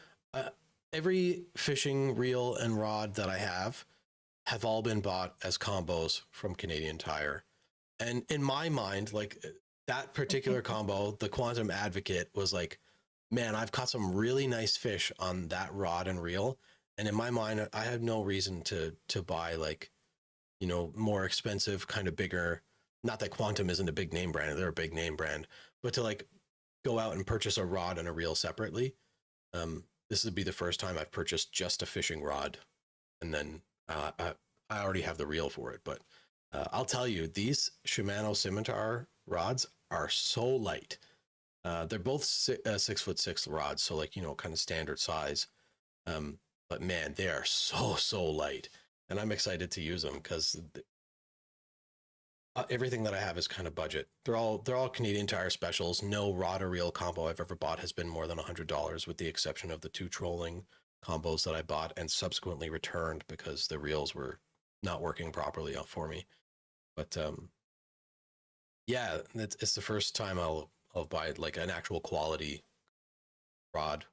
every fishing reel and rod that I have all been bought as combos from Canadian Tire. And in my mind, like that particular combo, the Quantum Advocate, was like, man, I've caught some really nice fish on that rod and reel. And in my mind, I have no reason to buy like, you know, more expensive, kind of bigger. Not that Quantum isn't a big name brand; they're a big name brand. But to like go out and purchase a rod and a reel separately, this would be the first time I've purchased just a fishing rod, and then I already have the reel for it. But I'll tell you, these Shimano Scimitar rods are so light. They're both 6'6" rods, so like, you know, kind of standard size. But man, they are so light, and I'm excited to use them because everything that I have is kind of budget. They're all Canadian Tire specials. No rod or reel combo I've ever bought has been more than $100, with the exception of the 2 trolling combos that I bought and subsequently returned because the reels were not working properly for me. But yeah, it's the first time I'll buy like an actual quality rod.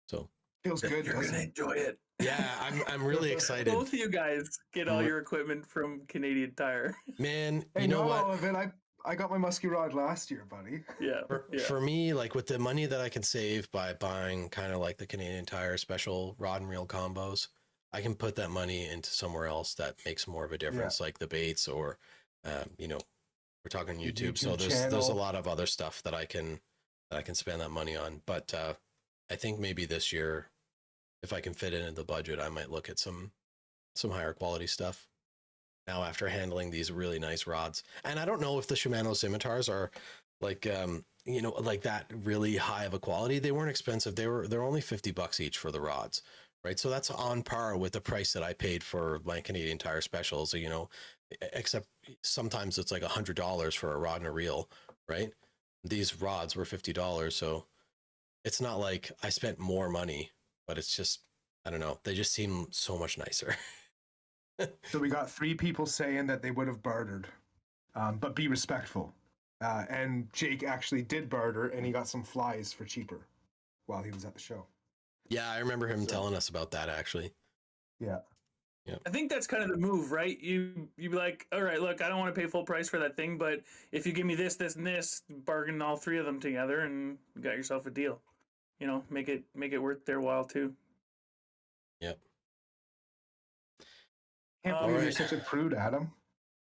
So Feels good, You're doesn't gonna it? enjoy it. yeah, I'm really excited. Both of you guys get all your equipment from Canadian Tire. Man, Hey, you know not what? all of it. I got my musky rod last year, buddy. Yeah. For me, like with the money that I can save by buying kind of like the Canadian Tire special rod and reel combos, I can put that money into somewhere else that makes more of a difference, like the baits or, you know, we're talking The YouTube. So YouTube there's a channel. lot of other stuff that I can spend that money on. But I think maybe this year, if I can fit it into the budget, I might look at some higher quality stuff. Now after handling these really nice rods, and I don't know if the Shimano scimitars are like you know, like that really high of a quality. They weren't expensive. They're only $50 each for the rods, right? So that's on par with the price that I paid for my Canadian Tire specials, you know, except sometimes it's like $100 for a rod and a reel, right? These rods were $50, so it's not like I spent more money, but it's just, I don't know, they just seem so much nicer. So we got 3 people saying that they would have bartered, but be respectful. And Jake actually did barter, and he got some flies for cheaper while he was at the show. Yeah, I remember him telling us about that actually. Yeah. I think that's kind of the move, right? You be like, all right, look, I don't want to pay full price for that thing, but if you give me this, this, and this, bargain all 3 of them together, and you got yourself a deal. You know, make it worth their while too. Yep. Can't believe you're such a prude, Adam.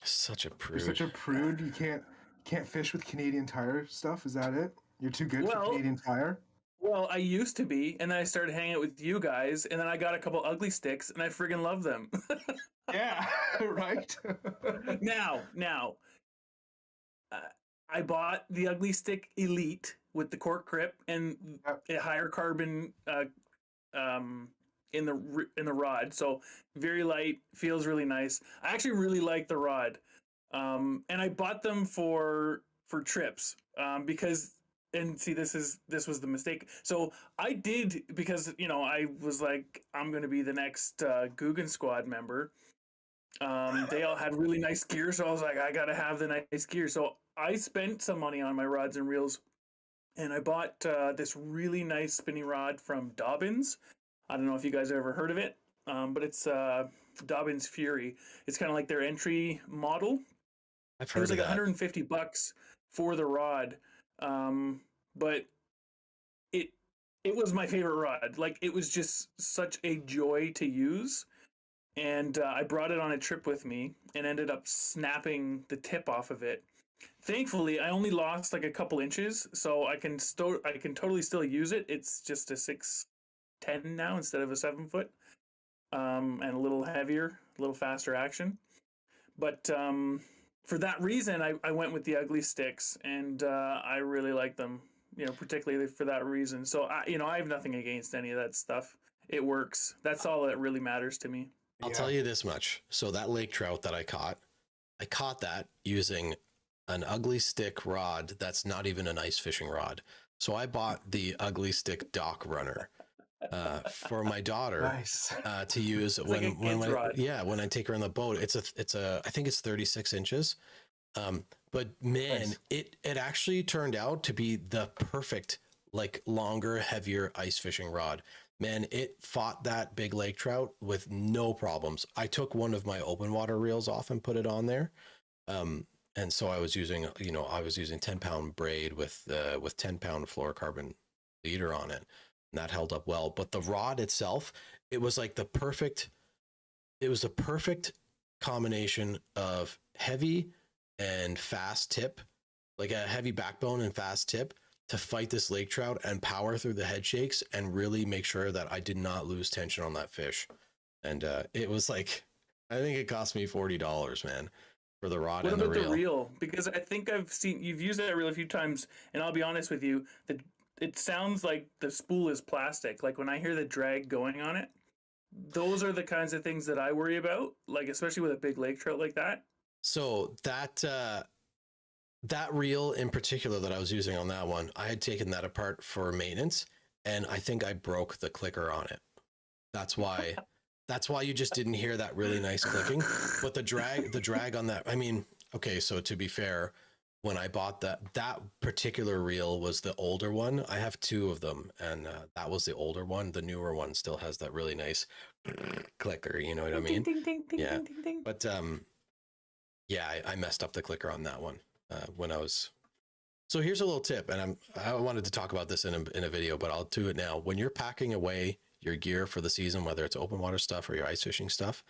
Such a prude. You're such a prude. You can't fish with Canadian Tire stuff. Is that it? You're too good for Canadian Tire? Well, I used to be, and then I started hanging out with you guys, and then I got a couple ugly sticks, and I friggin' love them. Yeah, right. Now, I bought the Ugly Stick Elite with the cork grip and a higher carbon in the rod, so very light, feels really nice. I actually really like the rod, and I bought them for trips because. And see, this was the mistake. So I did, because you know, I was like, I'm going to be the next Guggen Squad member. They all had really nice gear, so I was like, I gotta have the nice gear. So I spent some money on my rods and reels, and I bought this really nice spinning rod from Dobbins. I don't know if you guys have ever heard of it, but it's Dobbins Fury. It's kind of like their entry model. I've heard it was like of that. $150 for the rod, but it was my favorite rod. Like, it was just such a joy to use. And I brought it on a trip with me and ended up snapping the tip off of it. Thankfully, I only lost like a couple inches, so I can totally still use it. It's just a 6'10" now instead of a 7-foot, and a little heavier, a little faster action. But for that reason, I went with the Ugly Sticks, and I really like them. You know, particularly for that reason. So I have nothing against any of that stuff. It works. That's all that really matters to me. I'll tell you this much. So that lake trout that I caught that using an Ugly Stick rod that's not even an ice fishing rod. So I bought the Ugly Stick dock runner for my daughter Nice. to use It's when like a kid's rod. when I take her on the boat. It's a I think it's 36 inches. But man, Nice. it actually turned out to be the perfect, like, longer, heavier ice fishing rod. Man, it fought that big lake trout with no problems. I took one of my open water reels off and put it on there. And so I was using 10-pound braid with 10-pound fluorocarbon leader on it. And that held up well. But the rod itself, it was like the perfect combination of heavy and fast tip, like a heavy backbone and fast tip, to fight this lake trout and power through the head shakes and really make sure that I did not lose tension on that fish. And it was like, I think it cost me $40, man, for the rod and the reel. What about the reel? Because I think I've seen you've used that reel a few times, and I'll be honest with you, that it sounds like the spool is plastic. Like, when I hear the drag going on it, those are the kinds of things that I worry about, like especially with a big lake trout like that. So that reel in particular that I was using on that one, I had taken that apart for maintenance, and I think I broke the clicker on it. That's why you just didn't hear that really nice clicking. But the drag on that, I mean, okay, so to be fair, when I bought that particular reel was the older one. I have two of them, and that was the older one. The newer one still has that really nice clicker. You know what I mean? Ding, ding, ding, Yeah. ding, ding, ding. But yeah, I messed up the clicker on that one when I was. So here's a little tip, and I wanted to talk about this in a video, but I'll do it now. When you're packing away your gear for the season, whether it's open water stuff or your ice fishing stuff,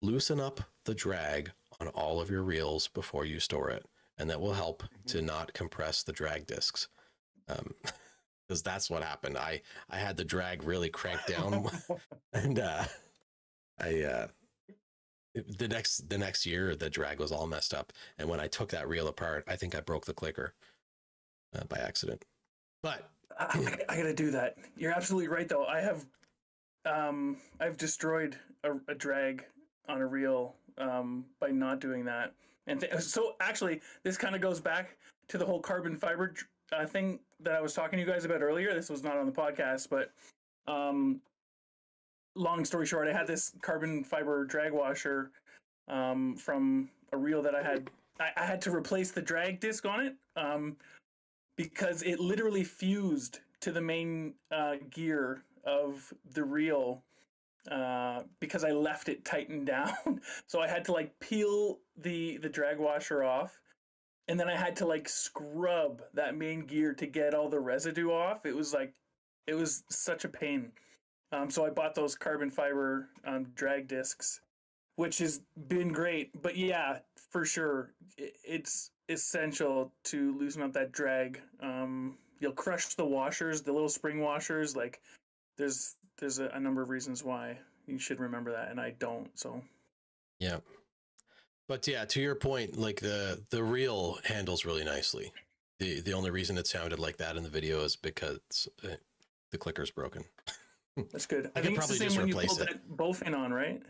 loosen up the drag on all of your reels before you store it, and that will help to not compress the drag discs. Because that's what happened. I had the drag really cranked down, and the next year the drag was all messed up, and when I took that reel apart, I think I broke the clicker by accident. But I gotta do that. You're absolutely right, though. I've destroyed a drag on a reel by not doing that. And so actually, this kind of goes back to the whole carbon fiber thing that I was talking to you guys about earlier. This was not on the podcast, but long story short, I had this carbon fiber drag washer from a reel that I had. I had to replace the drag disc on it because it literally fused to the main gear of the reel because I left it tightened down. So I had to like peel the drag washer off, and then I had to like scrub that main gear to get all the residue off. It was such a pain. So I bought those carbon fiber drag discs, which has been great. But yeah, for sure, it's essential to loosen up that drag. You'll crush the washers, the little spring washers. Like there's a number of reasons why you should remember that, and I don't. So yeah, but yeah, to your point, like the reel handles really nicely. The only reason it sounded like that in the video is because the clicker's broken. That's good. I think it's the same when you pulled that Bowfin on, right?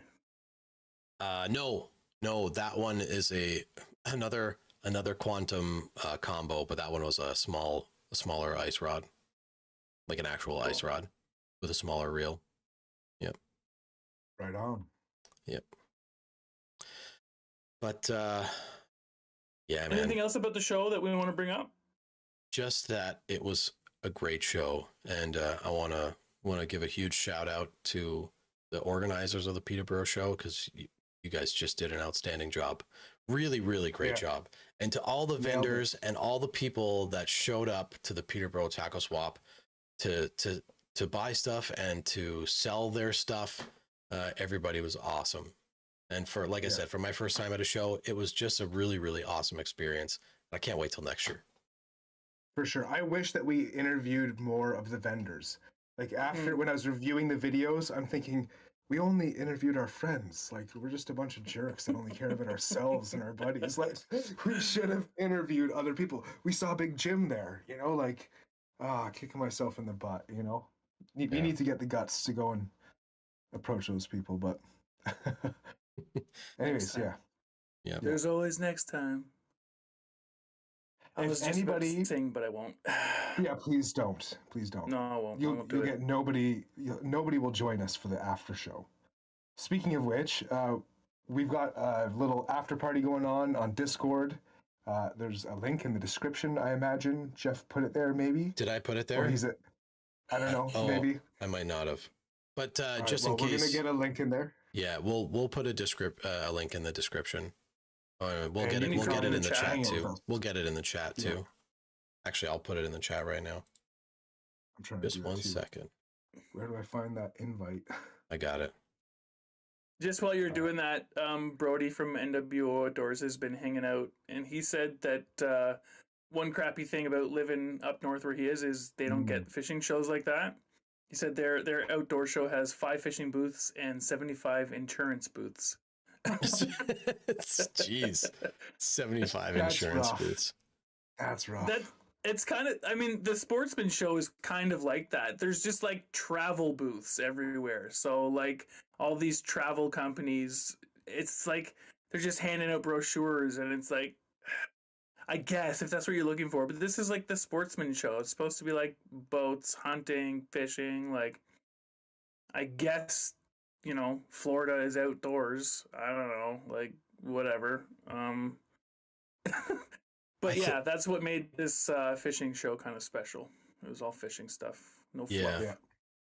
No, that one is another quantum combo, but that one was a smaller ice rod, like an actual ice rod with a smaller reel. Yep. Right on. Yep. But yeah, man. Anything else about the show that we want to bring up? Just that it was a great show, and I want to give a huge shout out to the organizers of the Peterborough show, because you guys just did an outstanding job. Really, really great job. And to all the vendors and all the people that showed up to the Peterborough Tackle Swap to buy stuff and to sell their stuff, everybody was awesome. And for, like I said, for my first time at a show, it was just a really, really awesome experience. I can't wait till next year. For sure. I wish that we interviewed more of the vendors. Like after when I was reviewing the videos, I'm thinking we only interviewed our friends. Like we're just a bunch of jerks that only care about ourselves and our buddies. Like we should have interviewed other people. We saw Big Jim there, you know, like kicking myself in the butt, you know. You need to get the guts to go and approach those people, but anyways, yeah. There's always next time. I was just about to sing, but I won't. Yeah, please don't. Please don't. No, I won't. You'll get nobody. Nobody will join us for the after show. Speaking of which, we've got a little after party going on Discord. There's a link in the description, I imagine. Jeff put it there, maybe. Did I put it there? Or I don't know. Maybe I might not have. But in case, we're gonna get a link in there. Yeah, we'll put a link in the description. We'll get it in the chat too. We'll get it in the chat too. Yeah. Actually, I'll put it in the chat right now. I'm trying just 1 second. Where do I find that invite? I got it. Just while you're doing that, Brody from NWO Outdoors has been hanging out, and he said that one crappy thing about living up north where he is they don't get fishing shows like that. He said their outdoor show has 5 fishing booths and 75 insurance booths. Jeez, 75 insurance booths. That's rough. It's kind of, I mean, the Sportsman show is kind of like that. There's just like travel booths everywhere. So like all these travel companies, it's like they're just handing out brochures, and it's like, I guess if that's what you're looking for. But this is like the Sportsman show. It's supposed to be like boats, hunting, fishing. Like, I guess, you know, Florida is outdoors. I don't know, like whatever. But yeah, that's what made this fishing show kind of special. It was all fishing stuff, no fluff. Yeah.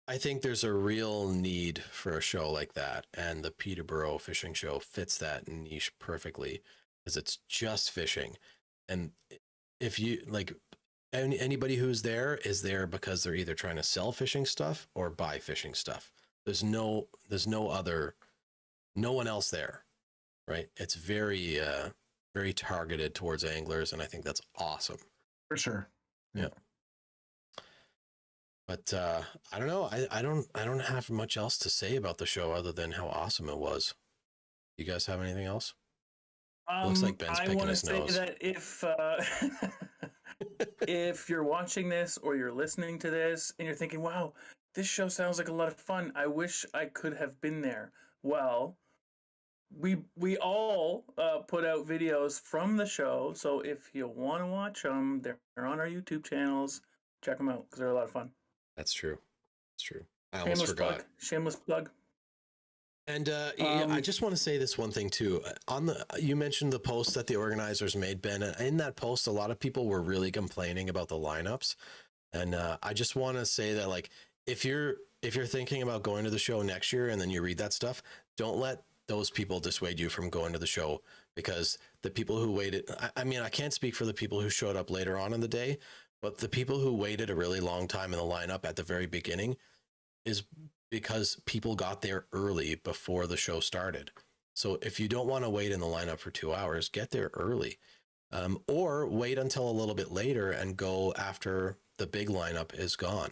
I think there's a real need for a show like that, and the Peterborough Fishing Show fits that niche perfectly because it's just fishing. And if you like, anybody who's there is there because they're either trying to sell fishing stuff or buy fishing stuff. There's no one else there, right? It's very very targeted towards anglers, and I think that's awesome. For sure. Yeah. But I don't know. I don't have much else to say about the show other than how awesome it was. You guys have anything else? Looks like Ben's picking his nose. I want to say that if you're watching this or you're listening to this and you're thinking, "Wow, this show sounds like a lot of fun. I wish I could have been there." Well, we all put out videos from the show, so if you want to watch them, they're on our YouTube channels. Check them out because they're a lot of fun. That's true. It's true. I almost forgot. Shameless plug. And I just want to say this one thing too. You mentioned the post that the organizers made, Ben. In that post, a lot of people were really complaining about the lineups, and I just want to say that, like, if you're thinking about going to the show next year and then you read that stuff, don't let those people dissuade you from going to the show, because the people who waited, I mean, I can't speak for the people who showed up later on in the day, but the people who waited a really long time in the lineup at the very beginning is because people got there early before the show started. So if you don't want to wait in the lineup for 2 hours, get there early, or wait until a little bit later and go after the big lineup is gone.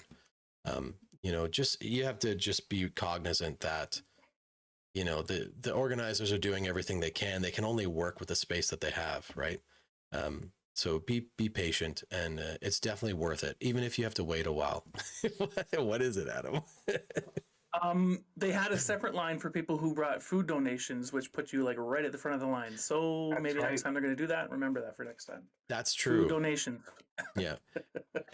You have to just be cognizant that, the organizers are doing everything they can. They can only work with the space that they have, right? So be patient, and it's definitely worth it, even if you have to wait a while. What is it, Adam? They had a separate line for people who brought food donations, which put you like right at the front of the line. So maybe next time they're going to do that. Remember that for next time. That's true. Food donation. Yeah.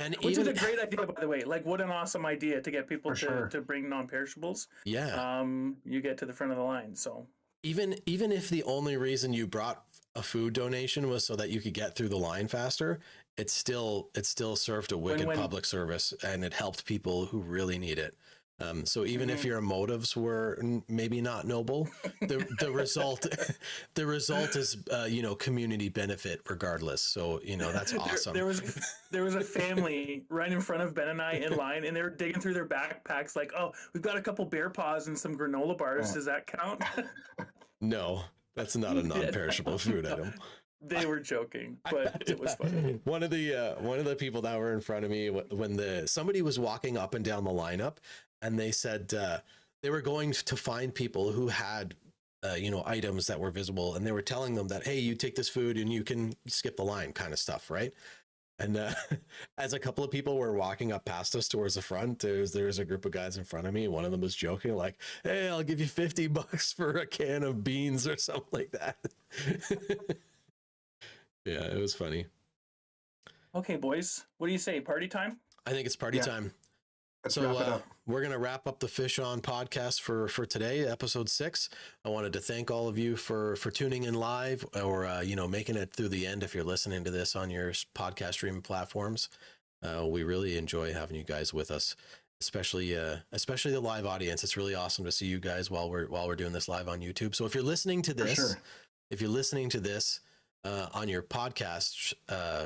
And which is a great idea, by the way. Like, what an awesome idea to get people to bring non-perishables. Yeah. You get to the front of the line. So even if the only reason you brought a food donation was so that you could get through the line faster, it still served a wicked public service, and it helped people who really need it. So even if your motives were maybe not noble, the result is community benefit regardless. So that's awesome. There was a family right in front of Ben and I in line, and they were digging through their backpacks like, "Oh, we've got a couple bear paws and some granola bars. Does that count?" No, that's not a non-perishable food item. They were joking, but it was funny. One of the people that were in front of me, when somebody was walking up and down the lineup, and they said they were going to find people who had items that were visible, and they were telling them that, hey, you take this food and you can skip the line, kind of stuff, right? And as a couple of people were walking up past us towards the front, there was a group of guys in front of me. One of them was joking like, "Hey, I'll give you $50 for a can of beans," or something like that. Yeah, it was funny. Okay, boys, what do you say? Party time? I think it's party time. Let's wrap it up. We're going to wrap up the Fish On podcast for today, episode 6. I wanted to thank all of you for tuning in live, or making it through the end if you're listening to this on your podcast streaming platforms. We really enjoy having you guys with us, especially the live audience. It's really awesome to see you guys while we're doing this live on YouTube. So if you're listening to this, on your podcast,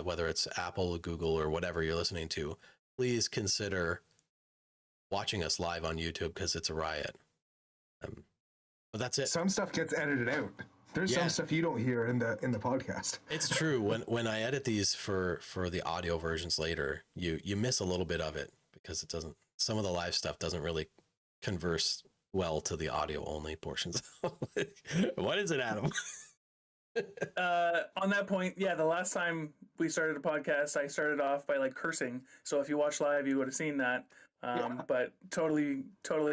whether it's Apple, Google, or whatever you're listening to, please consider watching us live on YouTube, because it's a riot. But that's it. Some stuff gets edited out. There's some stuff you don't hear in the podcast. It's true. When I edit these for the audio versions later, you miss a little bit of it, because it doesn't. Some of the live stuff doesn't really converse well to the audio only portions. What is it, Adam? On that point, yeah, the last time we started a podcast, I started off by cursing. So if you watch live, you would have seen that. But totally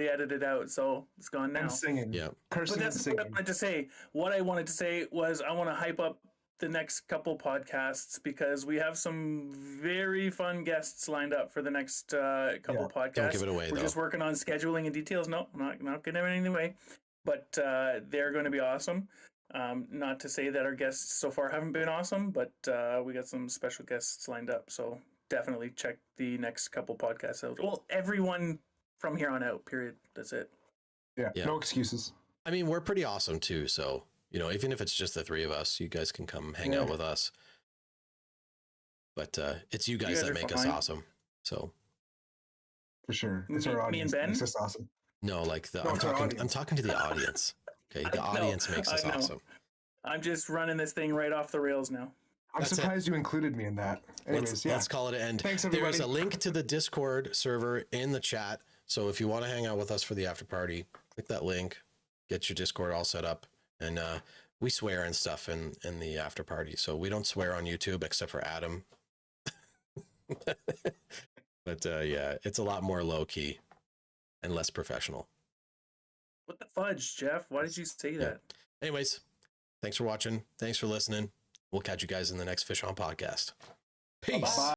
edited out, so it's gone now. And singing, cursing, but that's and singing. what I wanted to say. What I wanted to say was I want to hype up the next couple podcasts, because we have some very fun guests lined up for the next couple podcasts. Don't give it away. We're just working on scheduling and details. No, I'm not giving anything away, but they're going to be awesome. Not to say that our guests so far haven't been awesome, but we got some special guests lined up. So definitely check the next couple podcasts out. Well, everyone from here on out, period. That's it. Yeah, Yeah. no excuses. I mean, we're pretty awesome too. So, you know, even if it's just the three of us, you guys can come hang out with us. But it's you guys that make us awesome. So, for sure, it's our audience that makes us awesome. No, like I'm talking to the audience. Okay, the audience makes us awesome. I'm just running this thing right off the rails now. I'm surprised you included me in that. Anyways, let's call it an end. Thanks, everybody. There's a link to the Discord server in the chat. So if you want to hang out with us for the after party, click that link, get your Discord all set up, and we swear and stuff in the after party. So we don't swear on YouTube except for Adam. But yeah, it's a lot more low key and less professional. What the fudge, Jeff? Why did you say that? Anyways, thanks for watching. Thanks for listening. We'll catch you guys in the next Fish On podcast. Peace. Bye-bye.